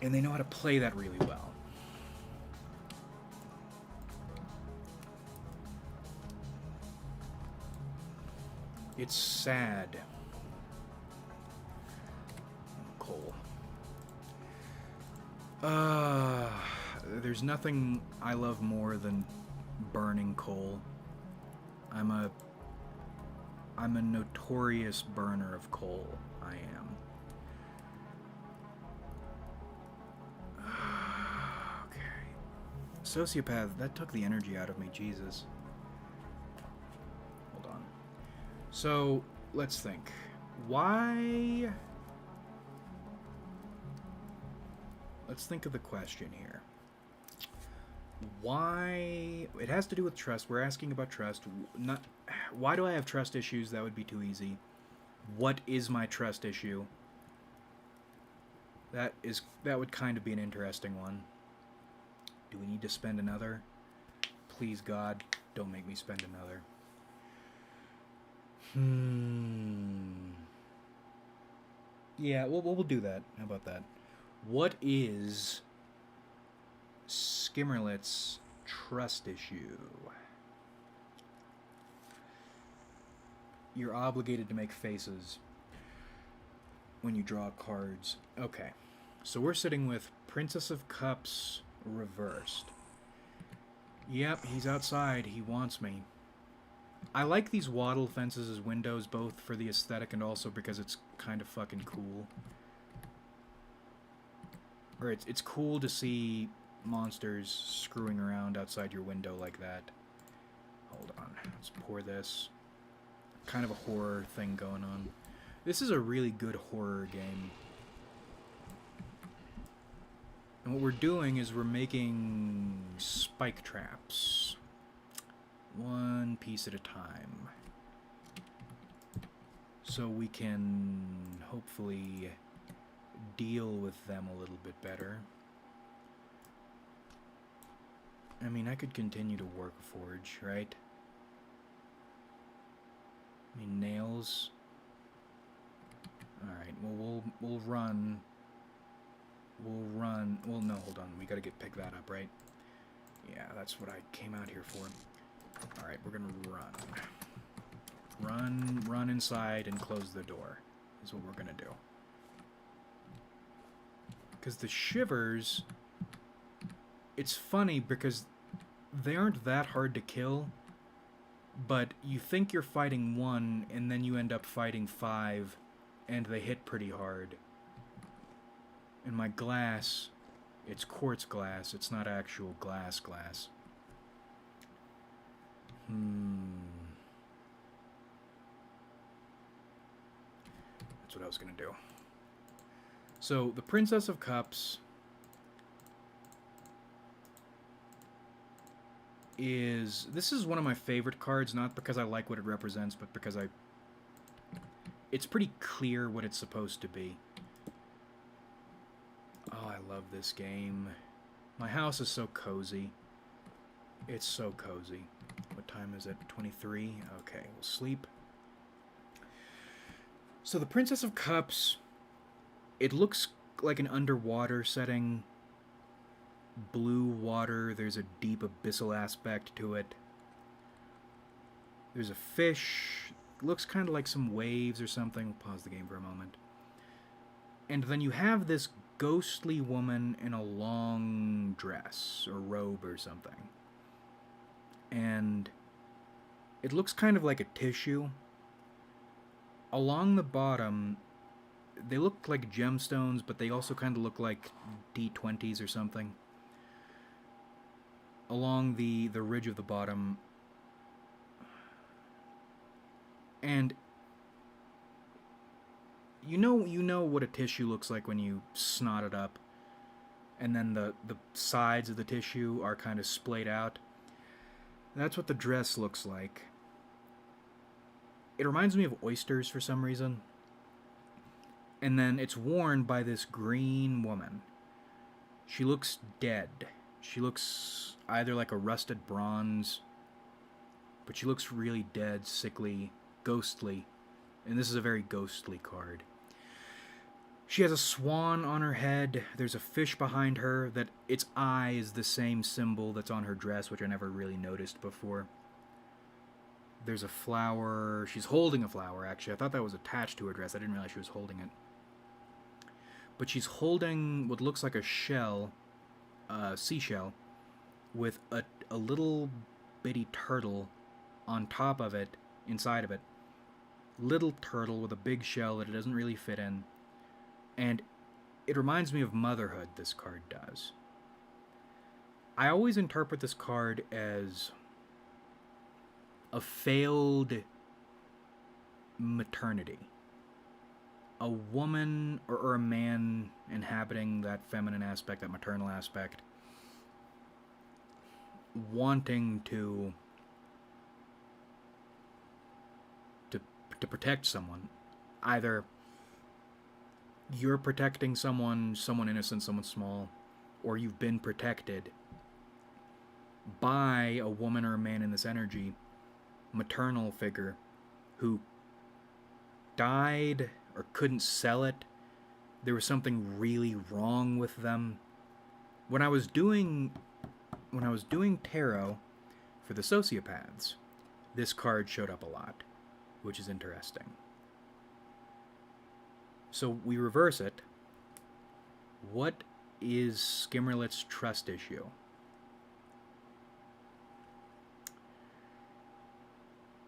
And they know how to play that really well. It's sad. Coal. There's nothing I love more than burning coal. I'm a notorious burner of coal. I am. Okay. Sociopath, that took the energy out of me, Jesus. Hold on. So, let's think. Why... Let's think of the question here. Why... It has to do with trust. We're asking about trust. Not... Why do I have trust issues? That would be too easy. What is my trust issue? That would kind of be an interesting one. Do we need to spend another? Please, God, don't make me spend another. Yeah, we'll do that. How about that? What is Skimmerlet's trust issue? You're obligated to make faces when you draw cards. Okay. So we're sitting with Princess of Cups reversed. Yep, he's outside. He wants me. I like these wattle fences as windows, both for the aesthetic and also because it's kind of fucking cool. Or it's cool to see monsters screwing around outside your window like that. Hold on. Let's pour this. Kind of a horror thing going on. This is a really good horror game. And what we're doing is we're making spike traps. One piece at a time. So we can hopefully deal with them a little bit better. I mean, I could continue to work forge, right? I mean, nails. Alright, well, we'll run. Well, no, hold on. We gotta pick that up, right? Yeah, that's what I came out here for. Alright, we're gonna run. Run inside and close the door is what we're gonna do. Because the Shivers, it's funny because they aren't that hard to kill, but you think you're fighting one, and then you end up fighting 5, and they hit pretty hard. And my glass, it's quartz glass, it's not actual glass. That's what I was gonna do. So, the Princess of Cups this is one of my favorite cards, not because I like what it represents, but because it's pretty clear what it's supposed to be. Oh, I love this game. My house is so cozy. It's so cozy. What time is it? 23? Okay, we'll sleep. So the Princess of Cups, it looks like an underwater setting. Blue water, there's a deep abyssal aspect to it. There's a fish, looks kind of like some waves or something. We'll pause the game for a moment. And then you have this ghostly woman in a long dress or robe or something. And it looks kind of like a tissue. Along the bottom, they look like gemstones, but they also kind of look like D20s or something. Along the ridge of the bottom. And you know what a tissue looks like when you snot it up, and then the sides of the tissue are kind of splayed out. That's what the dress looks like. It reminds me of oysters for some reason. And then it's worn by this green woman. She looks dead. She looks either like a rusted bronze, but she looks really dead, sickly, ghostly. And this is a very ghostly card. She has a swan on her head. There's a fish behind her that its eye is the same symbol that's on her dress, which I never really noticed before. There's a flower. She's holding a flower, actually. I thought that was attached to her dress. I didn't realize she was holding it. But she's holding what looks like a shell, a seashell, with a little bitty turtle on top of it, inside of it. Little turtle with a big shell that it doesn't really fit in. And it reminds me of motherhood, this card does. I always interpret this card as a failed maternity. A woman or a man inhabiting that feminine aspect, that maternal aspect, wanting to protect someone. Either you're protecting someone innocent, someone small, or you've been protected by a woman or a man in this energy, maternal figure, who died or couldn't sell it. There was something really wrong with them. When I was doing tarot for the sociopaths, this card showed up a lot, which is interesting. So we reverse it. What is Skimmerlet's trust issue?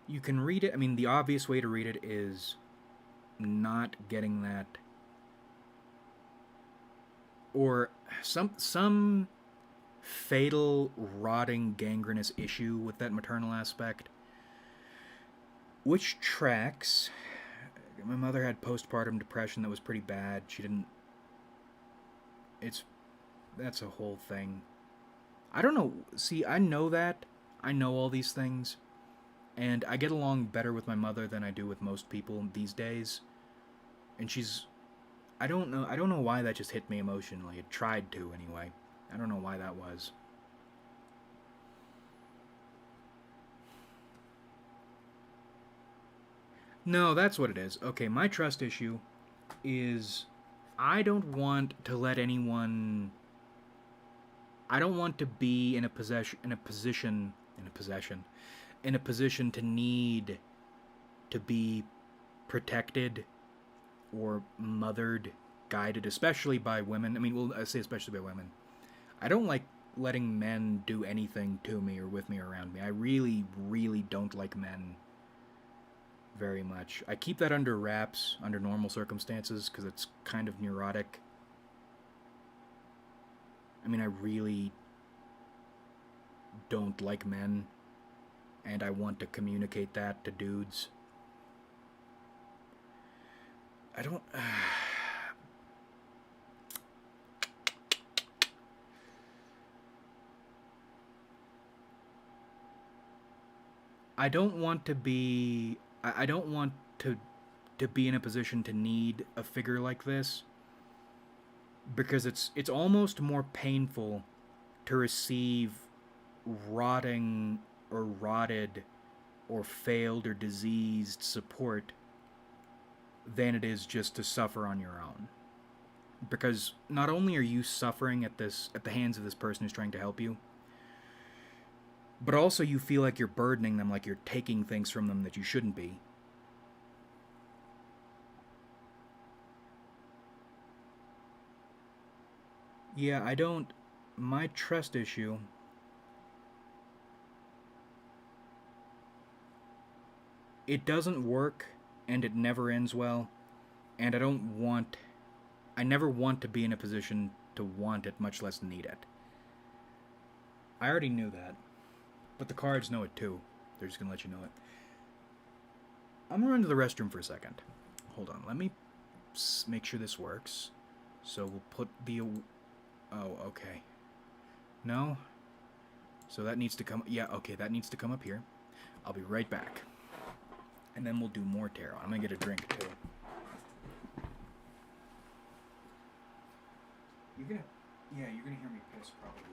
You can read it. I mean, the obvious way to read it is not getting that, or some fatal, rotting, gangrenous issue with that maternal aspect, which tracks. My mother had postpartum depression that was pretty bad. That's a whole thing. I don't know. See, I know that. I know all these things. And I get along better with my mother than I do with most people these days. And I don't know why that just hit me emotionally. It tried to, anyway. I don't know why that was. No, that's what it is. Okay, my trust issue is I don't want to let anyone. I don't want to be in a position to need to be protected or mothered guided, especially by women. I mean, well, I say especially by women. I don't like letting men do anything to me or with me or around me. I really, really don't like men very much. I keep that under wraps under normal circumstances because it's kind of neurotic. I mean, I really don't like men, and I want to communicate that to dudes. I don't... I don't want to be... I don't want to be in a position to need a figure like this, because it's almost more painful to receive rotting or rotted or failed or diseased support than it is just to suffer on your own. Because not only are you suffering at the hands of this person who's trying to help you, but also you feel like you're burdening them, like you're taking things from them that you shouldn't be. Yeah, I don't... My trust issue... It doesn't work, and it never ends well, and I never want to be in a position to want it, much less need it. I already knew that, but the cards know it too. They're just gonna let you know it. I'm gonna run to the restroom for a second. Hold on, let me make sure this works. So we'll put the... Oh, okay. No? So that needs to come... Yeah, okay, that needs to come up here. I'll be right back. And then we'll do more tarot. I'm gonna get a drink, too. You're gonna hear me piss, probably.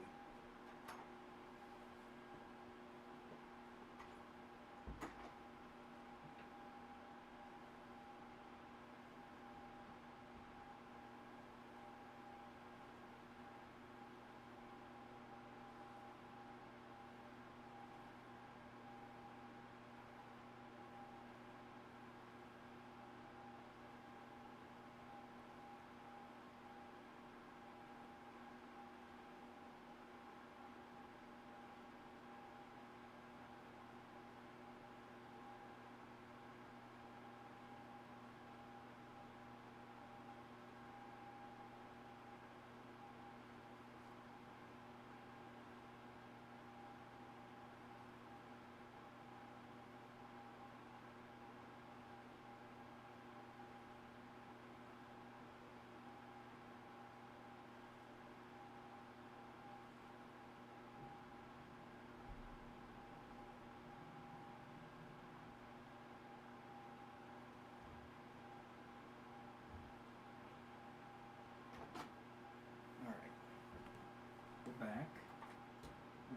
Back.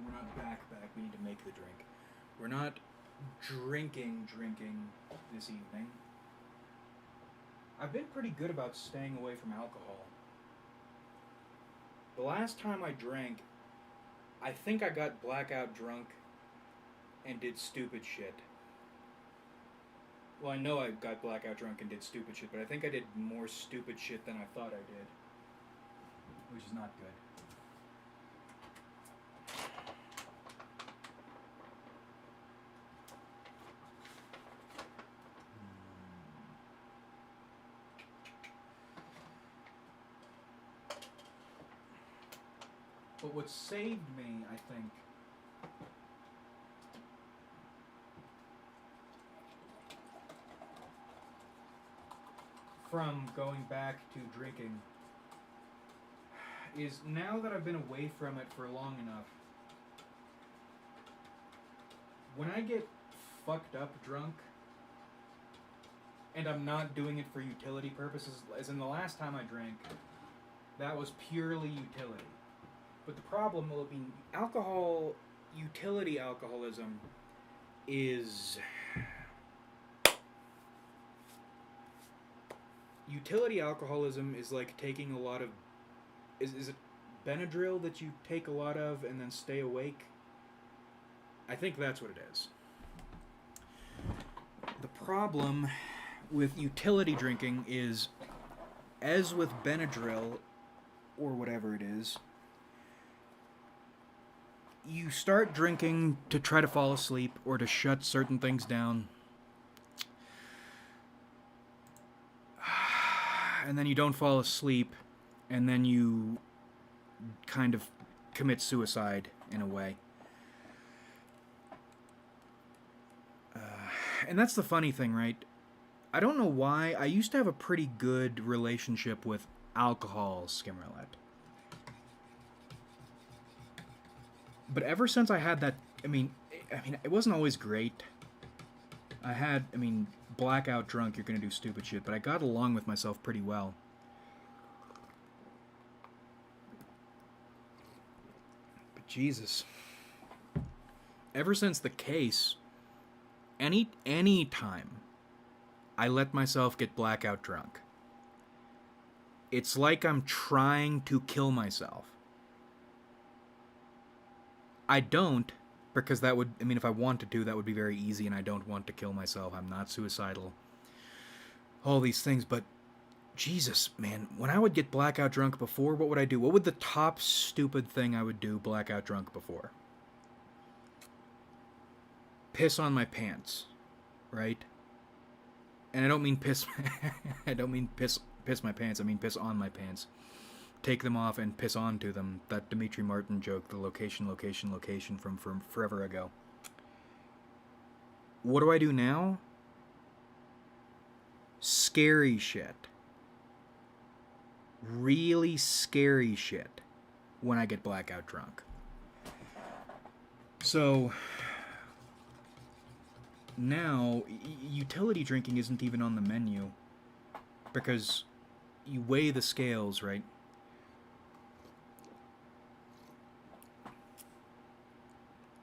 We're not back. We need to make the drink. We're not drinking this evening. I've been pretty good about staying away from alcohol. The last time I drank, I think I got blackout drunk and did stupid shit. Well, I know I got blackout drunk and did stupid shit, but I think I did more stupid shit than I thought I did. Which is not good. But what saved me, I think, from going back to drinking is now that I've been away from it for long enough, when I get fucked up drunk, and I'm not doing it for utility purposes, as in the last time I drank, that was purely utility. But the problem will be alcohol, utility alcoholism is... Utility alcoholism is like taking a lot of... Is it Benadryl that you take a lot of and then stay awake? I think that's what it is. The problem with utility drinking is as with Benadryl, or whatever it is, you start drinking to try to fall asleep or to shut certain things down. And then you don't fall asleep, and then you kind of commit suicide in a way. And that's the funny thing, right? I don't know why. I used to have a pretty good relationship with alcohol, Skimmerlet. But ever since I had that, I mean, it wasn't always great. Blackout drunk, you're gonna do stupid shit, but I got along with myself pretty well. But Jesus. Ever since the case, any time I let myself get blackout drunk, it's like I'm trying to kill myself. I don't, because that would, if I wanted to, that would be very easy, and I don't want to kill myself. I'm not suicidal. All these things, but Jesus, man, when I would get blackout drunk before, what would I do? What would the top stupid thing I would do blackout drunk before? Piss on my pants, right? And I don't mean piss. I don't mean piss my pants. I mean piss on my pants. Take them off and piss onto them. That Dimitri Martin joke, the location from forever ago. What do I do now? Scary shit. Really scary shit when I get blackout drunk. So now, utility drinking isn't even on the menu, because you weigh the scales, right?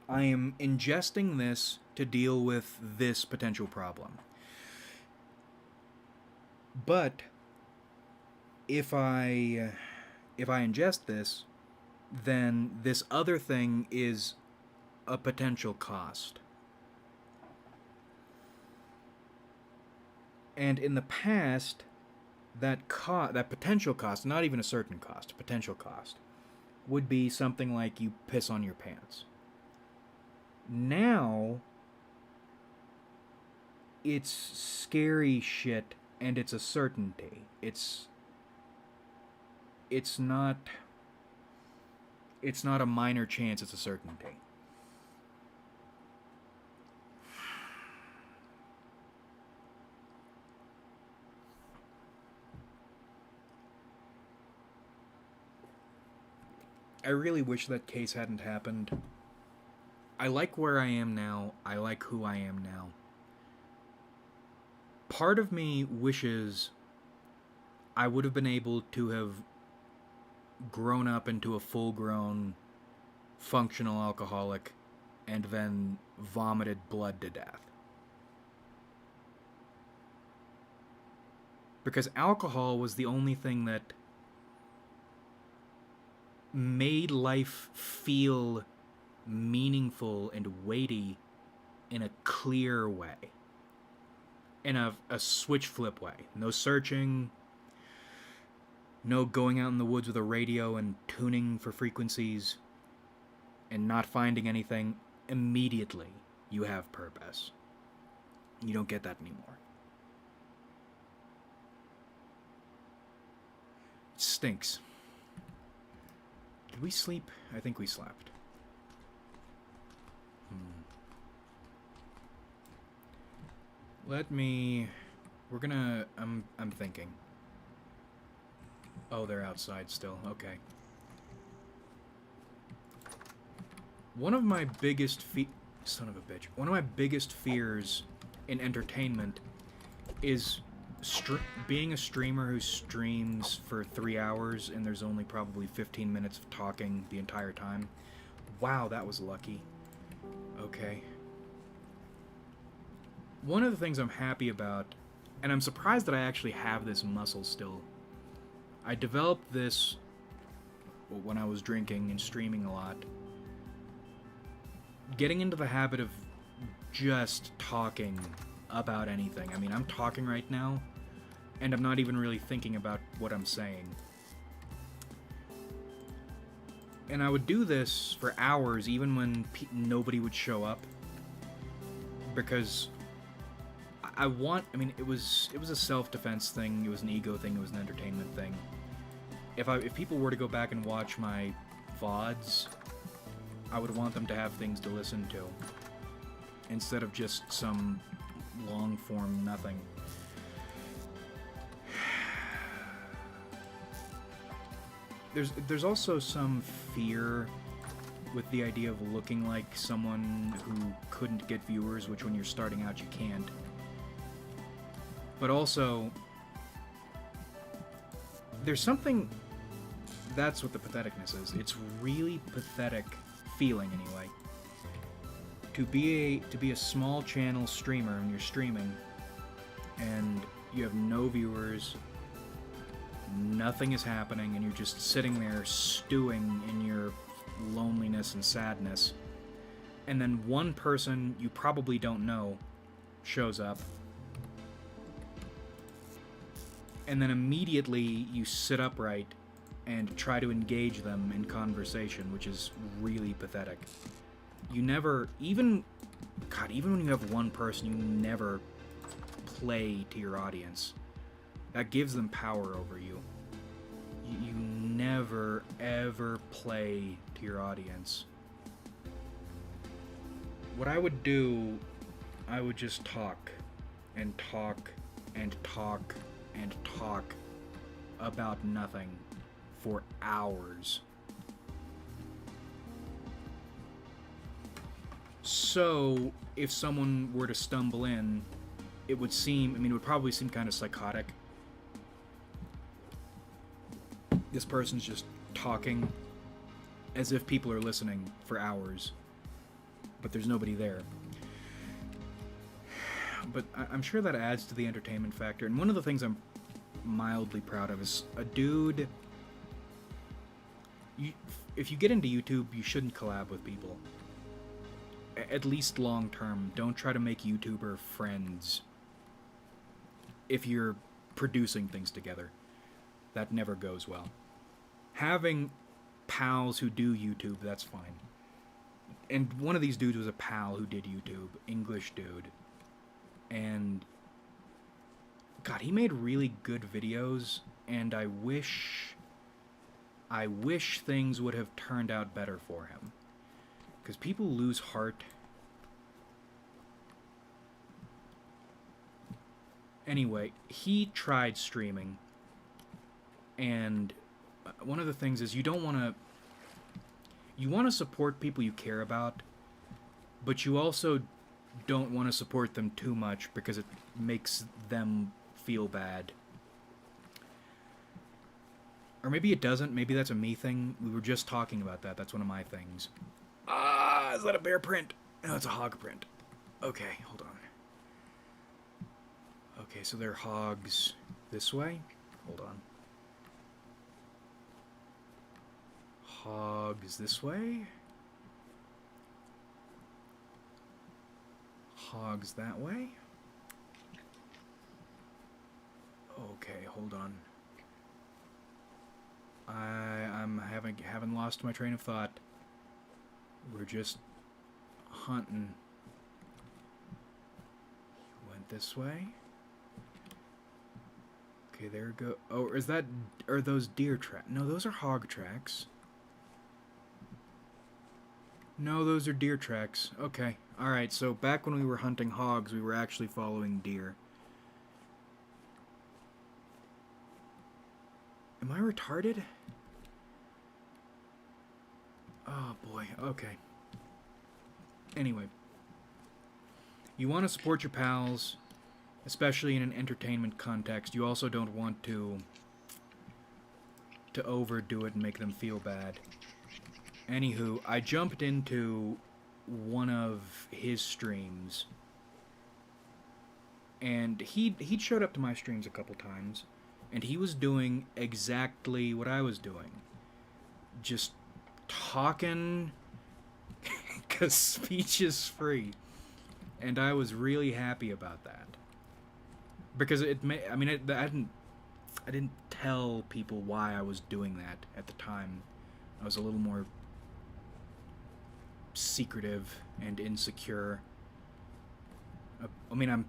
I am ingesting this to deal with this potential problem. But if I ingest this, then this other thing is a potential cost. And in the past, that potential cost, not even a certain cost, potential cost, would be something like you piss on your pants. Now, it's scary shit, and it's a certainty. It's not a minor chance, it's a certainty. I really wish that case hadn't happened. I like where I am now. I like who I am now. Part of me wishes I would have been able to have grown up into a full-grown, functional alcoholic and then vomited blood to death. Because alcohol was the only thing that made life feel meaningful and weighty in a clear way. In a switch flip way. No searching, no going out in the woods with a radio and tuning for frequencies and not finding anything. Immediately you have purpose. You don't get that anymore. It stinks. Did we sleep? I think we slept. I'm thinking. Oh, they're outside still. Okay. One of my biggest One of my biggest fears in entertainment is being a streamer who streams for 3 hours and there's only probably 15 minutes of talking the entire time. Wow, that was lucky. Okay. One of the things I'm happy about, and I'm surprised that I actually have this muscle still. I developed this when I was drinking and streaming a lot. Getting into the habit of just talking about anything. I'm talking right now, and I'm not even really thinking about what I'm saying. And I would do this for hours, even when nobody would show up, because I mean, it was a self-defense thing, it was an ego thing, it was an entertainment thing. If people were to go back and watch my VODs, I would want them to have things to listen to, instead of just some long-form nothing. There's also some fear with the idea of looking like someone who couldn't get viewers, which when you're starting out you can't. But also, there's something... That's what the patheticness is. It's really pathetic feeling, anyway. To be a small channel streamer and you're streaming, and you have no viewers, nothing is happening, and you're just sitting there stewing in your loneliness and sadness, and then one person you probably don't know shows up, and then immediately you sit upright and try to engage them in conversation, which is really pathetic. You never, even when you have one person, you never play to your audience. That gives them power over you. You never, ever play to your audience. What I would do, I would just talk, and talk, and talk, and talk about nothing for hours. So, if someone were to stumble in, it would probably seem kind of psychotic. This person's just talking as if people are listening for hours, but there's nobody there. But I'm sure that adds to the entertainment factor, and one of the things I'm mildly proud of is a dude... if you get into YouTube, you shouldn't collab with people. At least long term. Don't try to make YouTuber friends if you're producing things together. That never goes well. Having pals who do YouTube, that's fine. And one of these dudes was a pal who did YouTube, English dude. And God, he made really good videos, and I wish things would have turned out better for him. Because people lose heart. Anyway, he tried streaming, and one of the things is you want to support people you care about, but you also don't want to support them too much because it makes them feel bad. Or maybe it doesn't. Maybe that's a me thing. We were just talking about that. That's one of my things. Is that a bear print? No, it's a hog print. Okay, hold on. Okay, so they're hogs this way. Hold on. Hogs this way. Hogs that way. Okay, hold on. I'm haven't lost my train of thought. We're just hunting. Went this way. Okay, there go. Oh, are those deer tracks? No, those are hog tracks. No, those are deer tracks. Okay, alright, so back when we were hunting hogs, we were actually following deer. Am I retarded? Oh boy, okay. Anyway. You want to support your pals, especially in an entertainment context. You also don't want to overdo it and make them feel bad. Anywho, I jumped into one of his streams, and he'd showed up to my streams a couple times, and he was doing exactly what I was doing. Just talking, because speech is free. And I was really happy about that. because it may. I mean, I didn't tell people why I was doing that at the time. I was a little more secretive and insecure. I mean,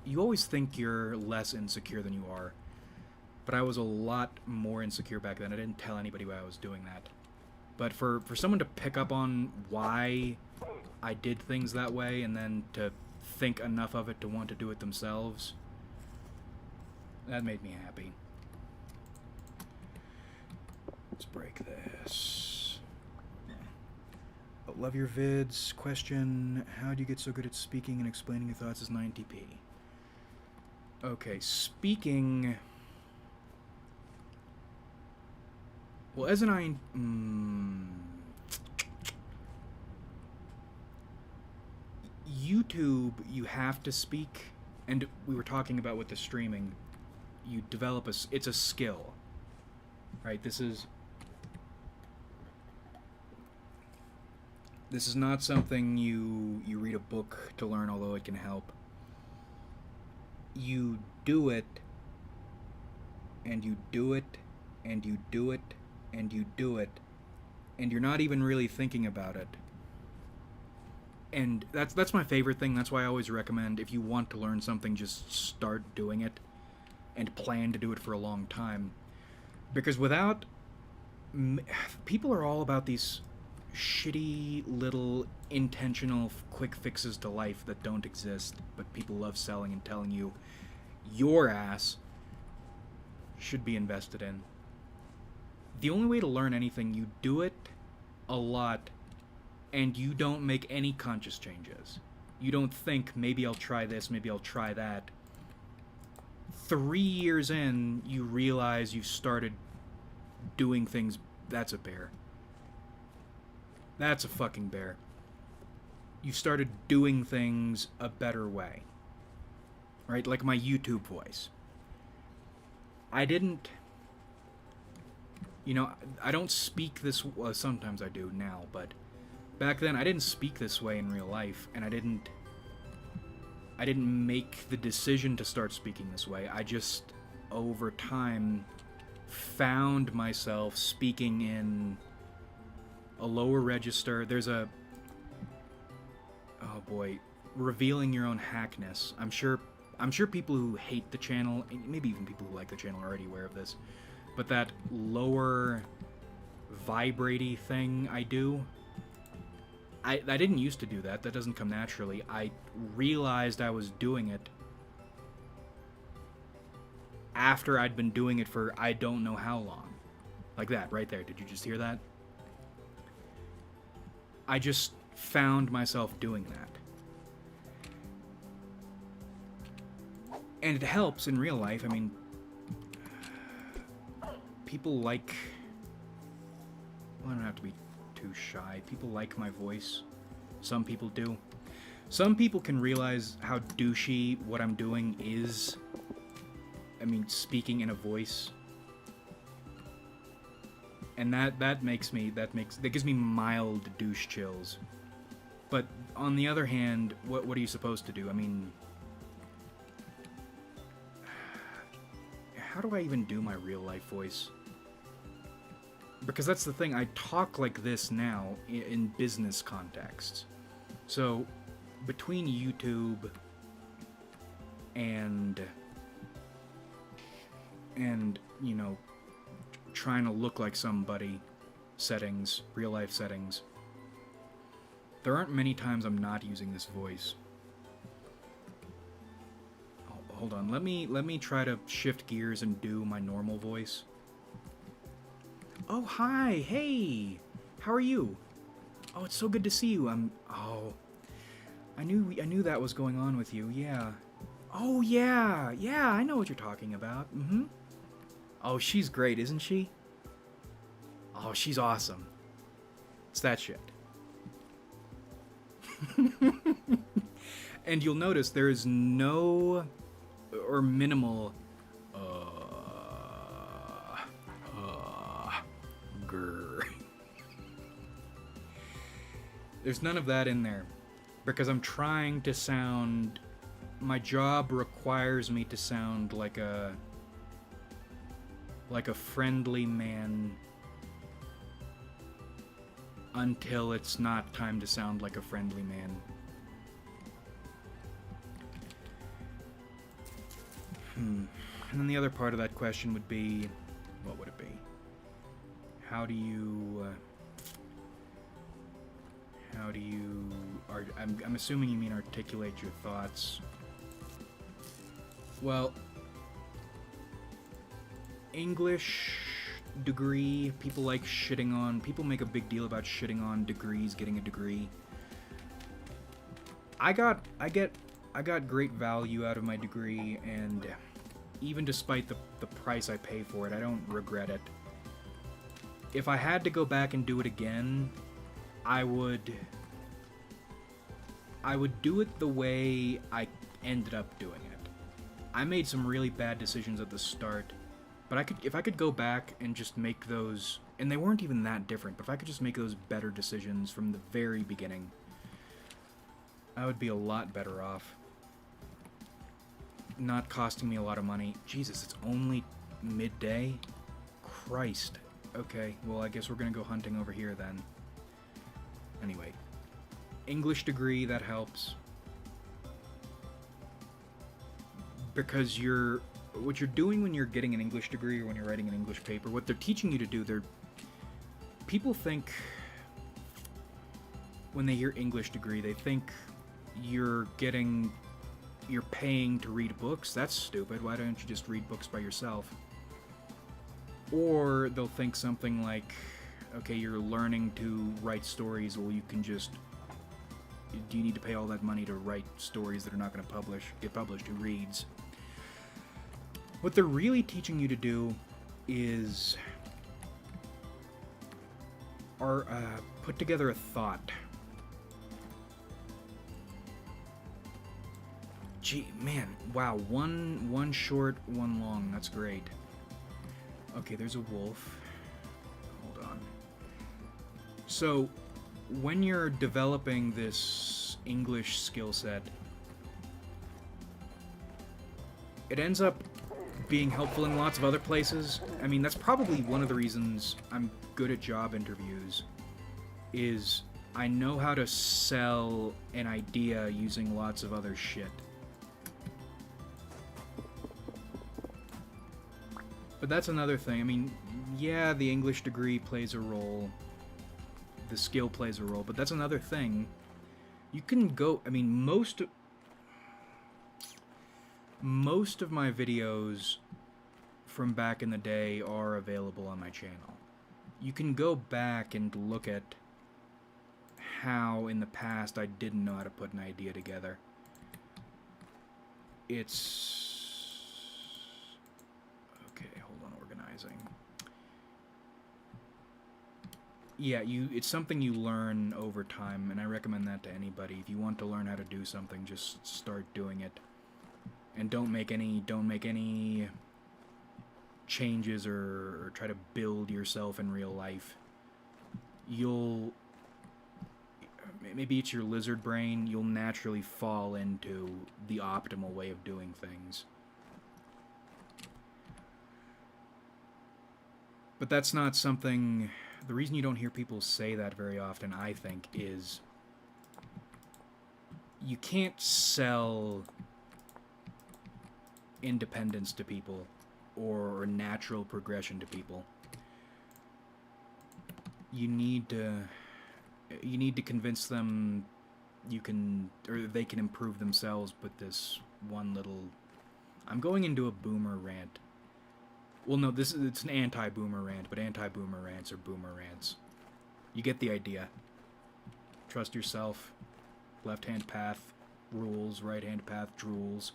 you always think you're less insecure than you are, but I was a lot more insecure back then. I didn't tell anybody why I was doing that. But for someone to pick up on why I did things that way and then to think enough of it to want to do it themselves, that made me happy. Let's break this. Love your vids. Question, how do you get so good at speaking and explaining your thoughts as 90p? Okay, speaking... Well, as an YouTube, you have to speak, and we were talking about with the streaming, you develop it's a skill, right? This is not something you read a book to learn, although it can help. You do it, and you do it, and you do it, and you do it, and you're not even really thinking about it. And that's my favorite thing. That's why I always recommend, if you want to learn something, just start doing it and plan to do it for a long time. Because without... people are all about these shitty little intentional quick fixes to life that don't exist, but people love selling and telling you your ass should be invested in. The only way to learn anything, you do it a lot and you don't make any conscious changes. You don't think, maybe I'll try this, maybe I'll try that. 3 years in, you realize you've started doing things. That's a bear. That's a fucking bear. You started doing things a better way. Right? Like my YouTube voice. I didn't... You know, I don't speak this... Well, sometimes I do now, but... Back then, I didn't speak this way in real life, and I didn't make the decision to start speaking this way. I just, over time, found myself speaking in a lower register. There's a... Oh boy. Revealing your own hackness. I'm sure people who hate the channel, maybe even people who like the channel are already aware of this, but that lower vibraty thing I do... I didn't used to do that. That doesn't come naturally. I realized I was doing it after I'd been doing it for I don't know how long. Like that, right there. Did you just hear that? I just found myself doing that. And it helps in real life. I mean, people like... Well, I don't have to be too shy. People like my voice. Some people do. Some people can realize how douchey what I'm doing is. I mean, speaking in a voice. And that gives me mild douche chills. But on the other hand, what are you supposed to do? I mean, how do I even do my real life voice? Because that's the thing, I talk like this now in business contexts. So, between YouTube and you know, trying to look like somebody, settings, real life settings, there aren't many times I'm not using this voice. Oh, hold on, let me try to shift gears and do my normal voice. Oh, hi, hey, how are you? Oh, it's so good to see you. I knew that was going on with you, yeah. Oh, yeah, I know what you're talking about, mm-hmm. Oh, she's great, isn't she? Oh, she's awesome. It's that shit. And you'll notice there is no, or minimal, There's none of that in there, because I'm trying to sound my job requires me to sound like a friendly man until it's not time to sound like a friendly man. And then the other part of that question would be, what would it be? How do you I'm assuming you mean articulate your thoughts. Well, English degree, people like shitting on, people make a big deal about shitting on degrees, getting a degree. I got great value out of my degree, and even despite the price I pay for it, I don't regret it. If I had to go back and do it again, I would do it the way I ended up doing it. I made some really bad decisions at the start, but if I could go back and just make those, and they weren't even that different, but if I could just make those better decisions from the very beginning, I would be a lot better off. Not costing me a lot of money. Jesus, it's only midday? Christ. Okay, well, I guess we're gonna go hunting over here then. Anyway, English degree, that helps. Because what you're doing when you're getting an English degree or when you're writing an English paper, what they're teaching you to do, people think, when they hear English degree, they think you're paying to read books. That's stupid. Why don't you just read books by yourself? Or they'll think something like, okay, you're learning to write stories, well, you can just... Do you need to pay all that money to write stories that are not going to get published? Who reads? What they're really teaching you to do is... put together a thought. Gee, man, wow, one short, one long, that's great. Okay, there's a wolf. Hold on. So, when you're developing this English skill set, it ends up being helpful in lots of other places. I mean, that's probably one of the reasons I'm good at job interviews, is I know how to sell an idea using lots of other shit. But that's another thing. I mean, yeah, the English degree plays a role. The skill plays a role, but that's another thing. You can go... I mean, most of my videos from back in the day are available on my channel. You can go back and look at how, in the past, I didn't know how to put an idea together. It's... Yeah, it's something you learn over time, and I recommend that to anybody. If you want to learn how to do something, just start doing it. And don't make any changes or try to build yourself in real life. Maybe it's your lizard brain, you'll naturally fall into the optimal way of doing things. But that's not something... The reason you don't hear people say that very often, I think, is you can't sell independence to people or natural progression to people. You need to convince them they can improve themselves with this one little... I'm going into a boomer rant. Well, no, it's an anti-boomer rant, but anti-boomer rants are boomer rants. You get the idea. Trust yourself. Left-hand path rules, right-hand path drools.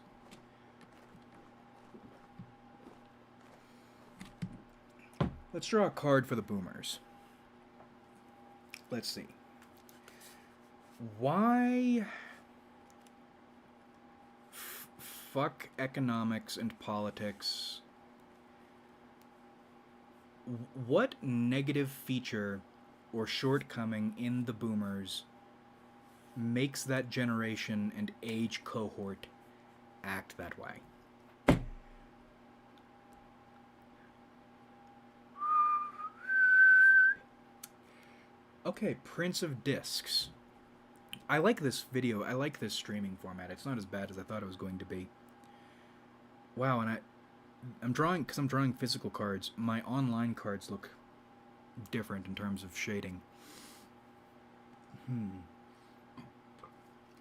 Let's draw a card for the boomers. Let's see. Why... fuck economics and politics... What negative feature or shortcoming in the boomers makes that generation and age cohort act that way. Okay, Prince of Discs. I like this video. I like this streaming format. It's not as bad as I thought it was going to be. Wow, and I'm drawing, because I'm drawing physical cards, my online cards look different in terms of shading.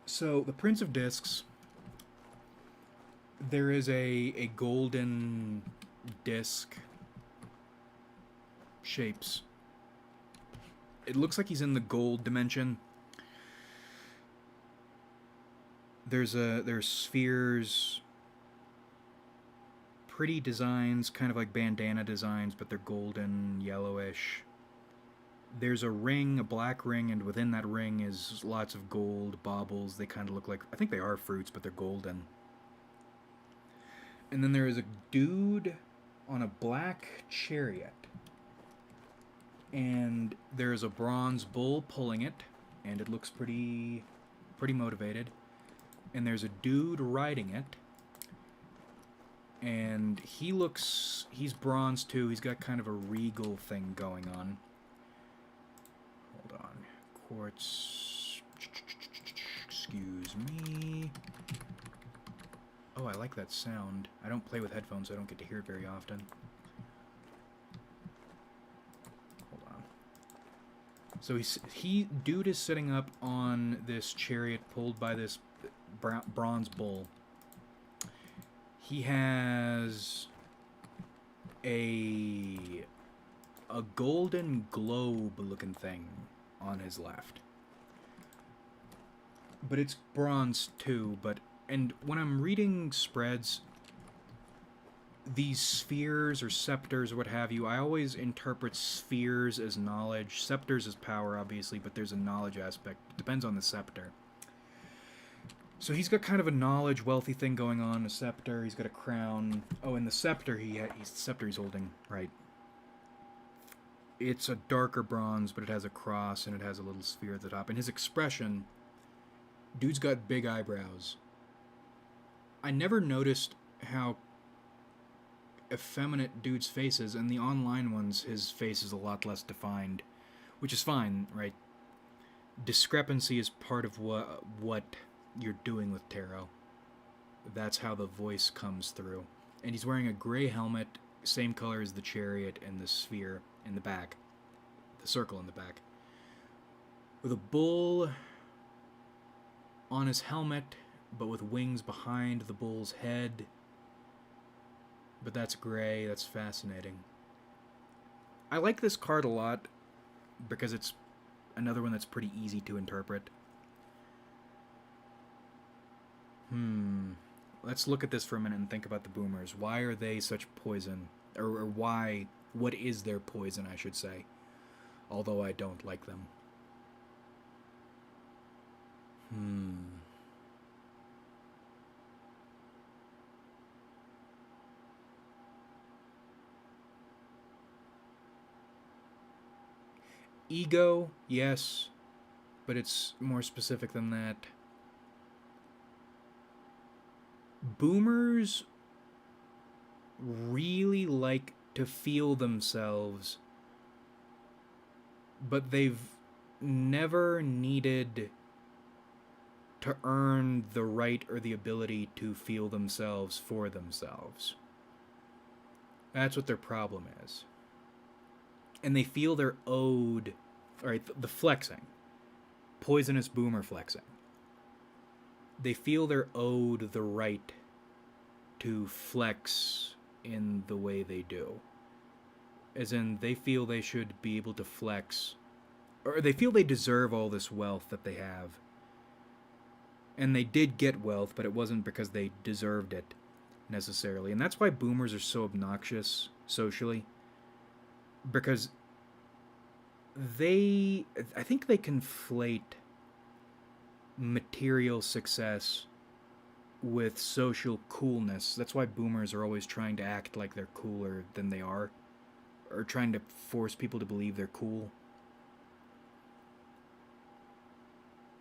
So, the Prince of Discs, there is a golden disc shapes. It looks like he's in the gold dimension. There's spheres, pretty designs, kind of like bandana designs, but they're golden, yellowish. There's a ring, a black ring, and within that ring is lots of gold baubles. They kind of look like, I think they are fruits, but they're golden. And then there is a dude on a black chariot. And there's a bronze bull pulling it, and it looks pretty motivated. And there's a dude riding it, and he's bronze too. He's got kind of a regal thing going on. Hold on. Quartz. Excuse me. Oh, I like that sound. I don't play with headphones, so I don't get to hear it very often. Hold on. So dude is sitting up on this chariot pulled by this bronze bull. He has a golden globe looking thing on his left. But it's bronze too, and when I'm reading spreads, these spheres or scepters or what have you, I always interpret spheres as knowledge, scepters as power, obviously, but there's a knowledge aspect. It depends on the scepter. So he's got kind of a knowledge, wealthy thing going on, a scepter, he's got a crown. Oh, and the scepter the scepter he's holding, right. It's a darker bronze, but it has a cross, and it has a little sphere at the top. And his expression, dude's got big eyebrows. I never noticed how effeminate dude's face is. In the online ones, his face is a lot less defined, which is fine, right? Discrepancy is part of what you're doing with tarot. That's how the voice comes through. And he's wearing a gray helmet, same color as the chariot and the sphere in the back, the circle in the back, with a bull on his helmet, but with wings behind the bull's head. But that's gray. That's fascinating. I like this card a lot because it's another one that's pretty easy to interpret. Let's look at this for a minute and think about the boomers. Why are they such poison? Or what is their poison, I should say. Although I don't like them. Ego, yes, but it's more specific than that. Boomers really like to feel themselves, but they've never needed to earn the right or the ability to feel themselves for themselves. That's what their problem is. And they feel they're owed, alright, the flexing. Poisonous boomer flexing. They feel they're owed the right to flex in the way they do. As in, they feel they should be able to flex, or they feel they deserve all this wealth that they have. And they did get wealth, but it wasn't because they deserved it, necessarily. And that's why boomers are so obnoxious, socially. Because I think they conflate material success with social coolness. That's why boomers are always trying to act like they're cooler than they are, or trying to force people to believe they're cool.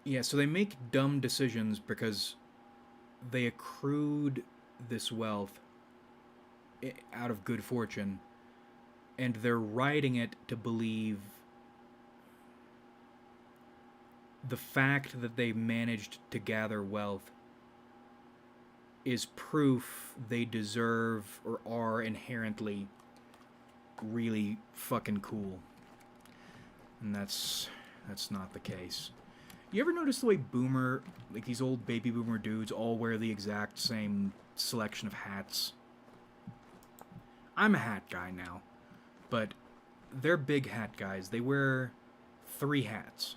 Yeah, so they make dumb decisions because they accrued this wealth out of good fortune, and they're writing it to believe the fact that they managed to gather wealth is proof they deserve or are inherently really fucking cool. And that's not the case. You ever notice the way these old baby boomer dudes all wear the exact same selection of hats? I'm a hat guy now, but they're big hat guys. They wear 3 hats.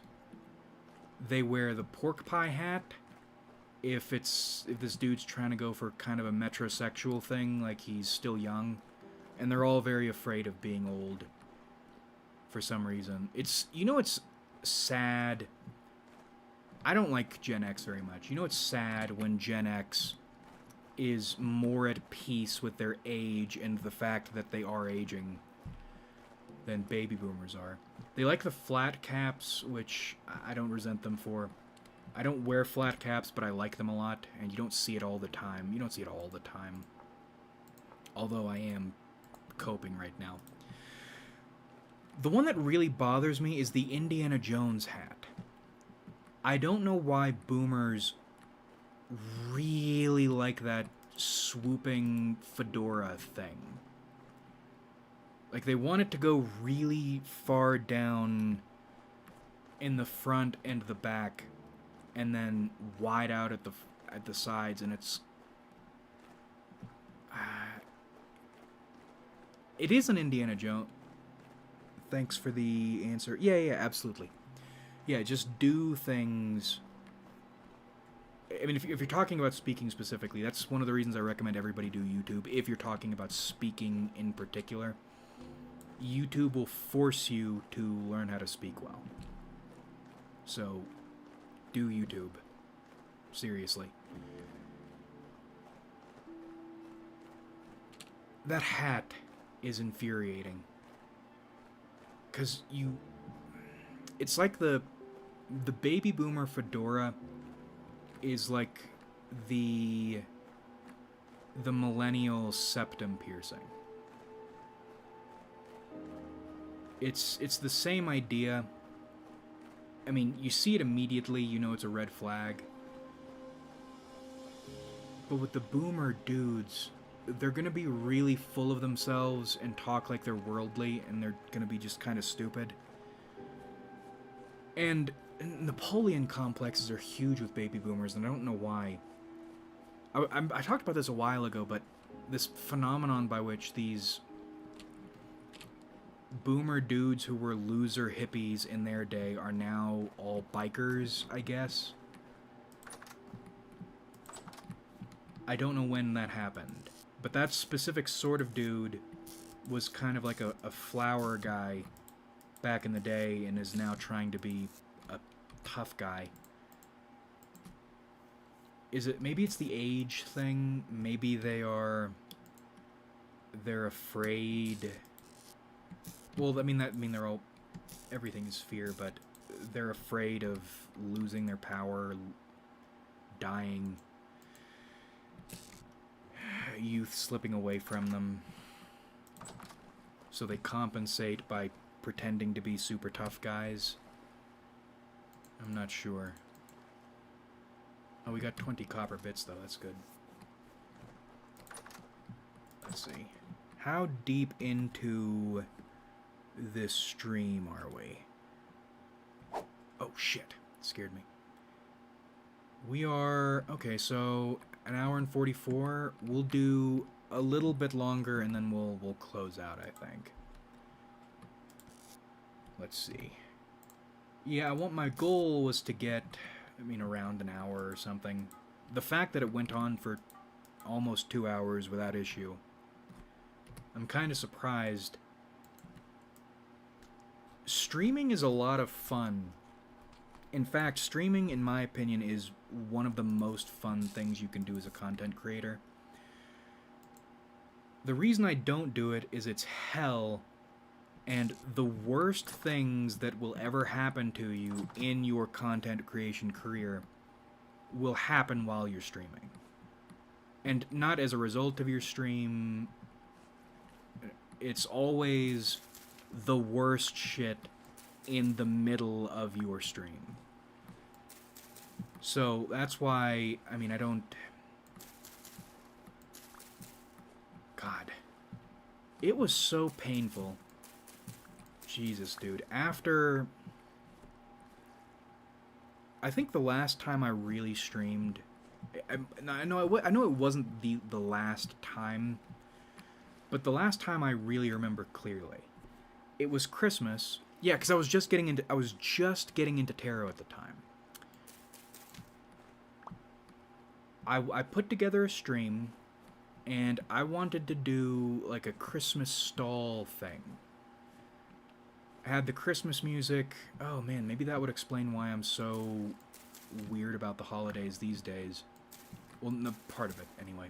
They wear the pork pie hat if this dude's trying to go for kind of a metrosexual thing, like he's still young, and they're all very afraid of being old for some reason. It's sad. I don't like Gen X very much. It's sad when Gen X is more at peace with their age and the fact that they are aging than baby boomers are. They like the flat caps, which I don't resent them for. I don't wear flat caps, but I like them a lot, and you don't see it all the time. You don't see it all the time. Although I am coping right now. The one that really bothers me is the Indiana Jones hat. I don't know why boomers really like that swooping fedora thing. Like, they want it to go really far down in the front and the back, and then wide out at the sides, and it's... it is an Indiana Jones... Thanks for the answer. Yeah, absolutely. Yeah, just do things... I mean, if you're talking about speaking specifically, that's one of the reasons I recommend everybody do YouTube. If you're talking about speaking in particular, YouTube will force you to learn how to speak well. So, do YouTube. Seriously. That hat is infuriating. Because it's like the baby boomer fedora is like the millennial septum piercing. It's the same idea. I mean, you see it immediately, it's a red flag. But with the boomer dudes, they're gonna be really full of themselves and talk like they're worldly, and they're gonna be just kind of stupid. And Napoleon complexes are huge with baby boomers, and I don't know why. I talked about this a while ago, but this phenomenon by which these boomer dudes who were loser hippies in their day are now all bikers, I guess. I don't know when that happened, but that specific sort of dude was kind of like a flower guy back in the day and is now trying to be a tough guy. Maybe it's the age thing? Maybe they're afraid. Well, they're all, everything is fear, but they're afraid of losing their power, dying, youth slipping away from them. So they compensate by pretending to be super tough guys. I'm not sure. Oh, we got 20 copper bits, though. That's good. Let's see. How deep into this stream are we? Oh, shit. Scared me. We are... Okay, so an hour and 44. We'll do a little bit longer, and then we'll close out, I think. Let's see. Yeah, my goal was to get, around an hour or something. The fact that it went on for almost 2 hours without issue, I'm kind of surprised. Streaming is a lot of fun. In fact, streaming, in my opinion, is one of the most fun things you can do as a content creator. The reason I don't do it is it's hell, and the worst things that will ever happen to you in your content creation career will happen while you're streaming. And not as a result of your stream. It's always the worst shit in the middle of your stream. So that's why, I mean, I don't... God. It was so painful. Jesus, dude. After... I think the last time I really streamed... I know it wasn't the last time, but the last time I really remember clearly. It was Christmas. Yeah, because I was just getting into tarot at the time. I put together a stream, and I wanted to do like a Christmas stall thing. I had the Christmas music. Oh man, maybe that would explain why I'm so weird about the holidays these days. Well, no, part of it, anyway.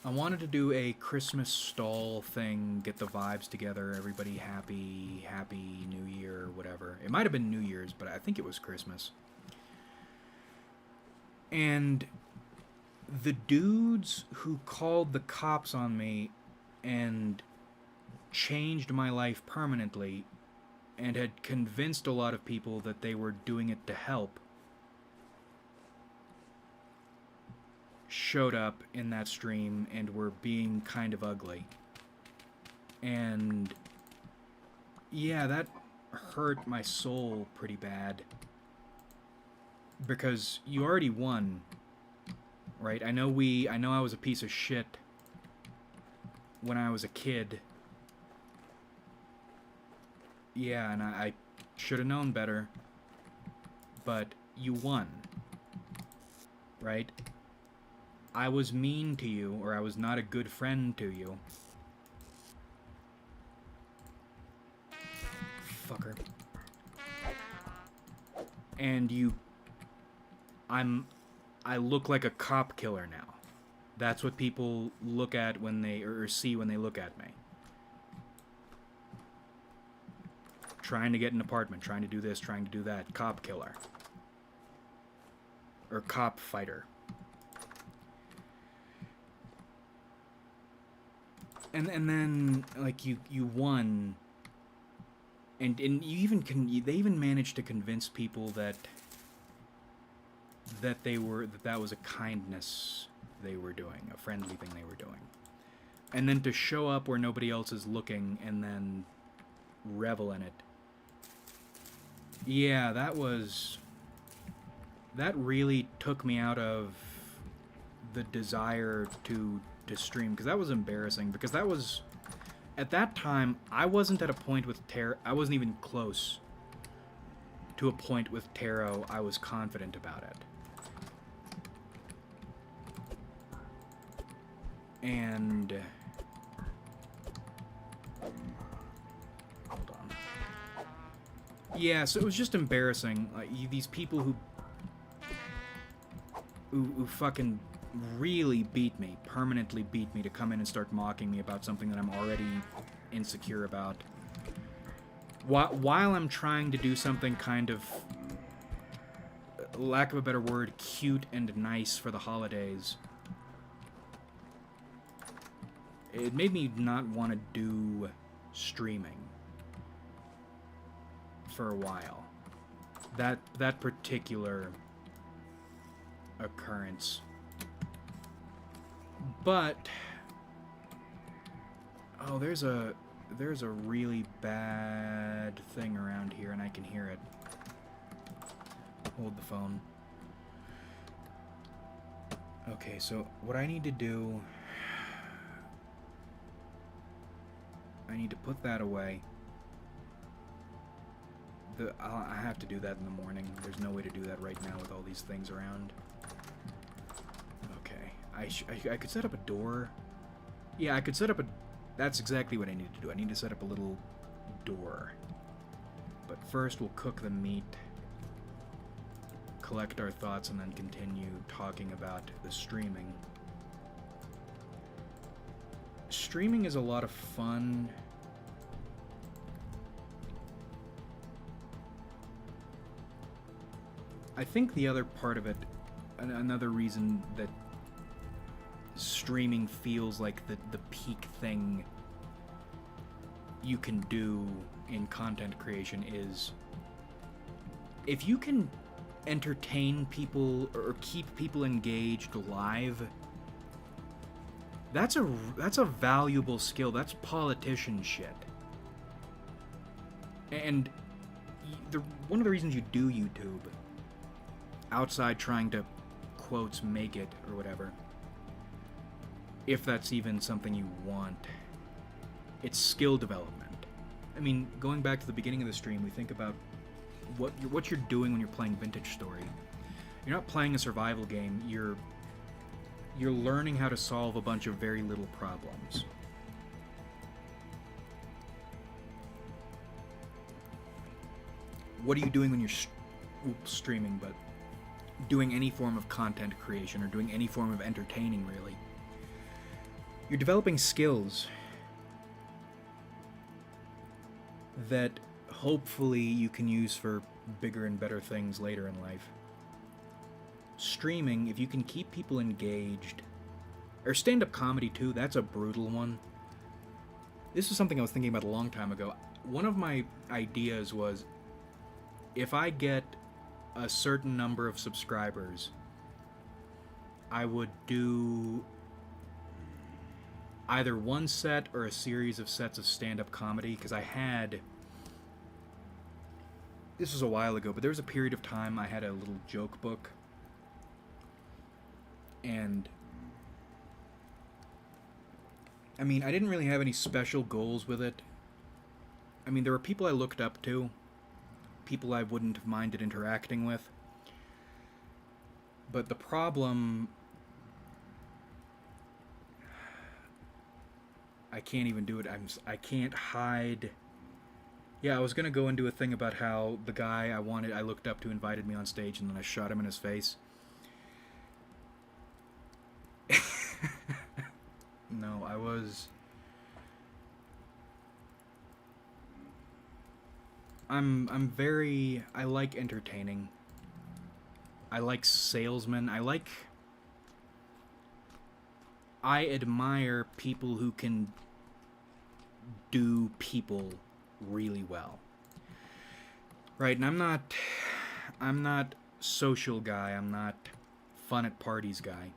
I wanted to do a Christmas stall thing, get the vibes together, everybody happy New Year, whatever. It might have been New Year's, but I think it was Christmas. And the dudes who called the cops on me and changed my life permanently and had convinced a lot of people that they were doing it to help showed up in that stream and were being kind of ugly. And yeah, that hurt my soul pretty bad. Because you already won, right? I know I was a piece of shit when I was a kid. Yeah, and I should have known better. But you won, right? I was mean to you, or I was not a good friend to you. Fucker. And I look like a cop killer now. That's what people look at when they, or see when they look at me. Trying to get an apartment, trying to do this, trying to do that. Cop killer. Or cop fighter. And then, like, you won. And you even they even managed to convince people that that was a kindness they were doing, a friendly thing they were doing. And then to show up where nobody else is looking and then revel in it. Yeah, that really took me out of the desire to stream, because that was embarrassing, because that was, at that time, I wasn't at a point with tarot, I wasn't even close to a point with tarot I was confident about it. And hold on. Yeah, so it was just embarrassing. Like, these people who fucking really permanently beat me, to come in and start mocking me about something that I'm already insecure about. While I'm trying to do something kind of, lack of a better word, cute and nice for the holidays. It made me not want to do streaming for a while. That particular occurrence. But oh, there's a really bad thing around here, and I can hear it. Hold the phone. Okay, so what I need to do, I need to put that away. I have to do that in the morning. There's no way to do that right now with all these things around. I could set up a door. Yeah, I could set up a... That's exactly what I need to do. I need to set up a little door. But first, we'll cook the meat, collect our thoughts, and then continue talking about the streaming. Streaming is a lot of fun. I think the other part of it, another reason that streaming feels like the peak thing you can do in content creation is if you can entertain people or keep people engaged live, that's a valuable skill. That's politician shit. And one of the reasons you do YouTube, outside trying to, quotes, make it or whatever, if that's even something you want, it's skill development. I mean, going back to the beginning of the stream, we think about what you're doing when you're playing Vintage Story. You're not playing a survival game, you're learning how to solve a bunch of very little problems. What are you doing when you're streaming, but doing any form of content creation or doing any form of entertaining, really? You're developing skills that hopefully you can use for bigger and better things later in life. Streaming, if you can keep people engaged, or stand-up comedy too, that's a brutal one. This is something I was thinking about a long time ago. One of my ideas was, if I get a certain number of subscribers, I would do either one set or a series of sets of stand-up comedy, because this was a while ago, but there was a period of time I had a little joke book, and I mean, I didn't really have any special goals with it. I mean, there were people I looked up to, people I wouldn't have minded interacting with, but the problem... I can't even do it. I can't hide... Yeah, I was gonna go into a thing about how the guy I looked up to invited me on stage, and then I shot him in his face. No, I like entertaining. I like salesmen. I admire people who can do people really well. Right, and I'm not social guy, I'm not fun at parties guy.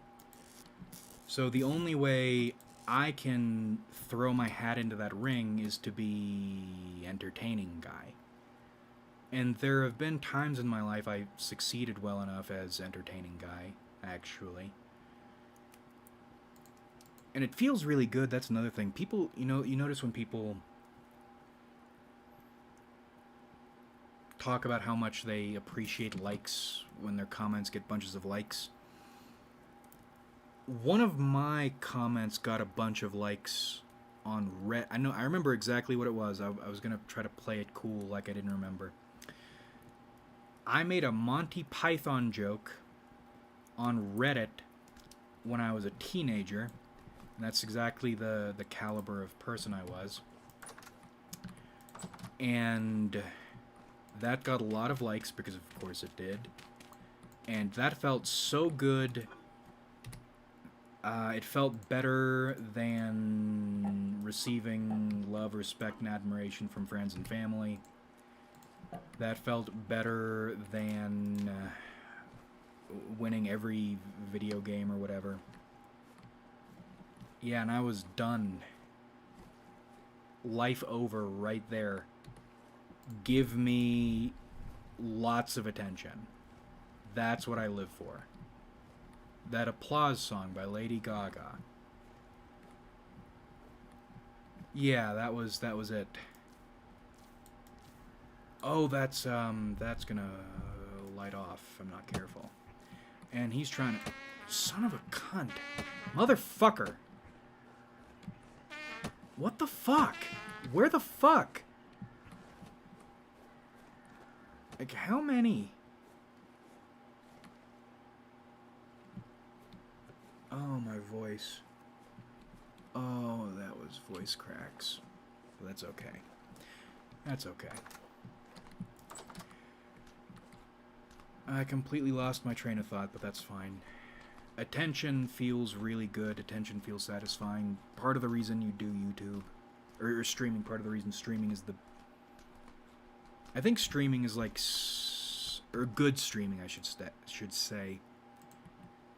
So the only way I can throw my hat into that ring is to be entertaining guy. And there have been times in my life I succeeded well enough as entertaining guy, actually. And it feels really good. That's another thing. People, you notice when people talk about how much they appreciate likes when their comments get bunches of likes. One of my comments got a bunch of likes on Reddit. I remember exactly what it was. I was going to try to play it cool like I didn't remember. I made a Monty Python joke on Reddit when I was a teenager. And that's exactly the caliber of person I was. And that got a lot of likes, because of course it did. And that felt so good. It felt better than receiving love, respect, and admiration from friends and family. That felt better than winning every video game or whatever. Yeah, and I was done. Life over right there. Give me lots of attention. That's what I live for. That Applause song by Lady Gaga. Yeah, that was it. Oh, that's gonna light off if I'm not careful. And he's trying to... Son of a cunt. Motherfucker. What the fuck? Where the fuck? Like, how many? Oh, my voice. Oh, that was voice cracks. But that's okay. That's okay. I completely lost my train of thought, but that's fine. attention feels really good. Attention feels satisfying. Part of the reason you do YouTube, or streaming, part of the reason streaming is the... I think streaming is like... or good streaming, I should say,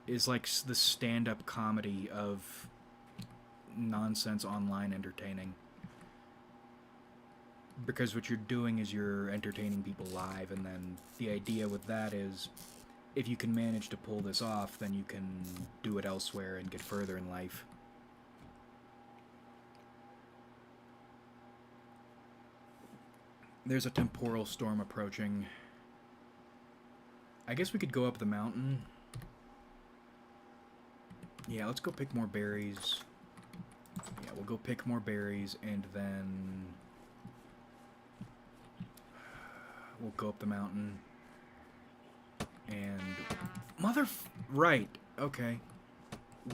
is like the stand-up comedy of nonsense online entertaining. Because what you're doing is you're entertaining people live, and then the idea with that is, if you can manage to pull this off, then you can do it elsewhere and get further in life. There's a temporal storm approaching. I guess we could go up the mountain. Yeah, let's go pick more berries. Yeah, we'll go pick more berries, and then we'll go up the mountain. And... Right, okay.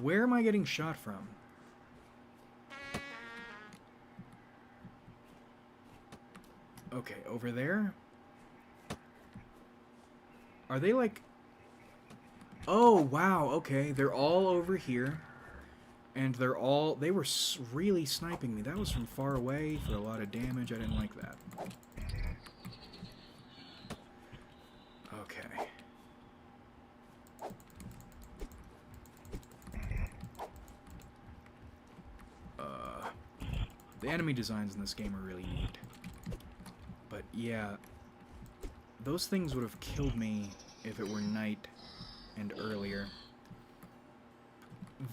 Where am I getting shot from? Okay, over there? Are they like... Oh, wow, okay. They're all over here. And they're all... They were really sniping me. That was from far away for a lot of damage. I didn't like that. Okay. The enemy designs in this game are really neat. But yeah, those things would have killed me if it were night and earlier.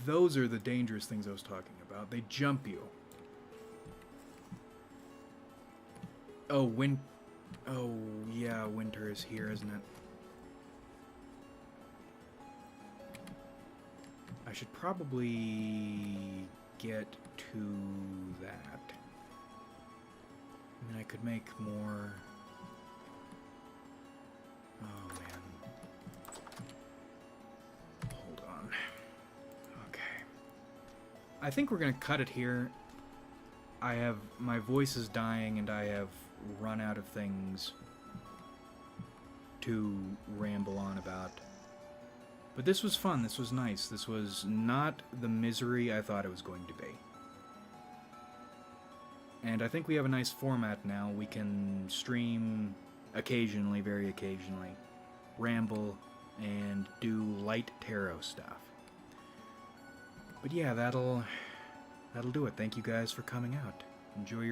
Those are the dangerous things I was talking about. They jump you. Oh, oh, yeah, winter is here, isn't it? I should probably get to that. I mean, I could make more... Oh, man. Hold on. Okay. I think we're gonna cut it here. My voice is dying, and I have run out of things to ramble on about. But this was fun, this was nice. This was not the misery I thought it was going to be. And I think we have a nice format now. We can stream occasionally, very occasionally, ramble, and do light tarot stuff. But yeah, that'll do it. Thank you guys for coming out. Enjoy your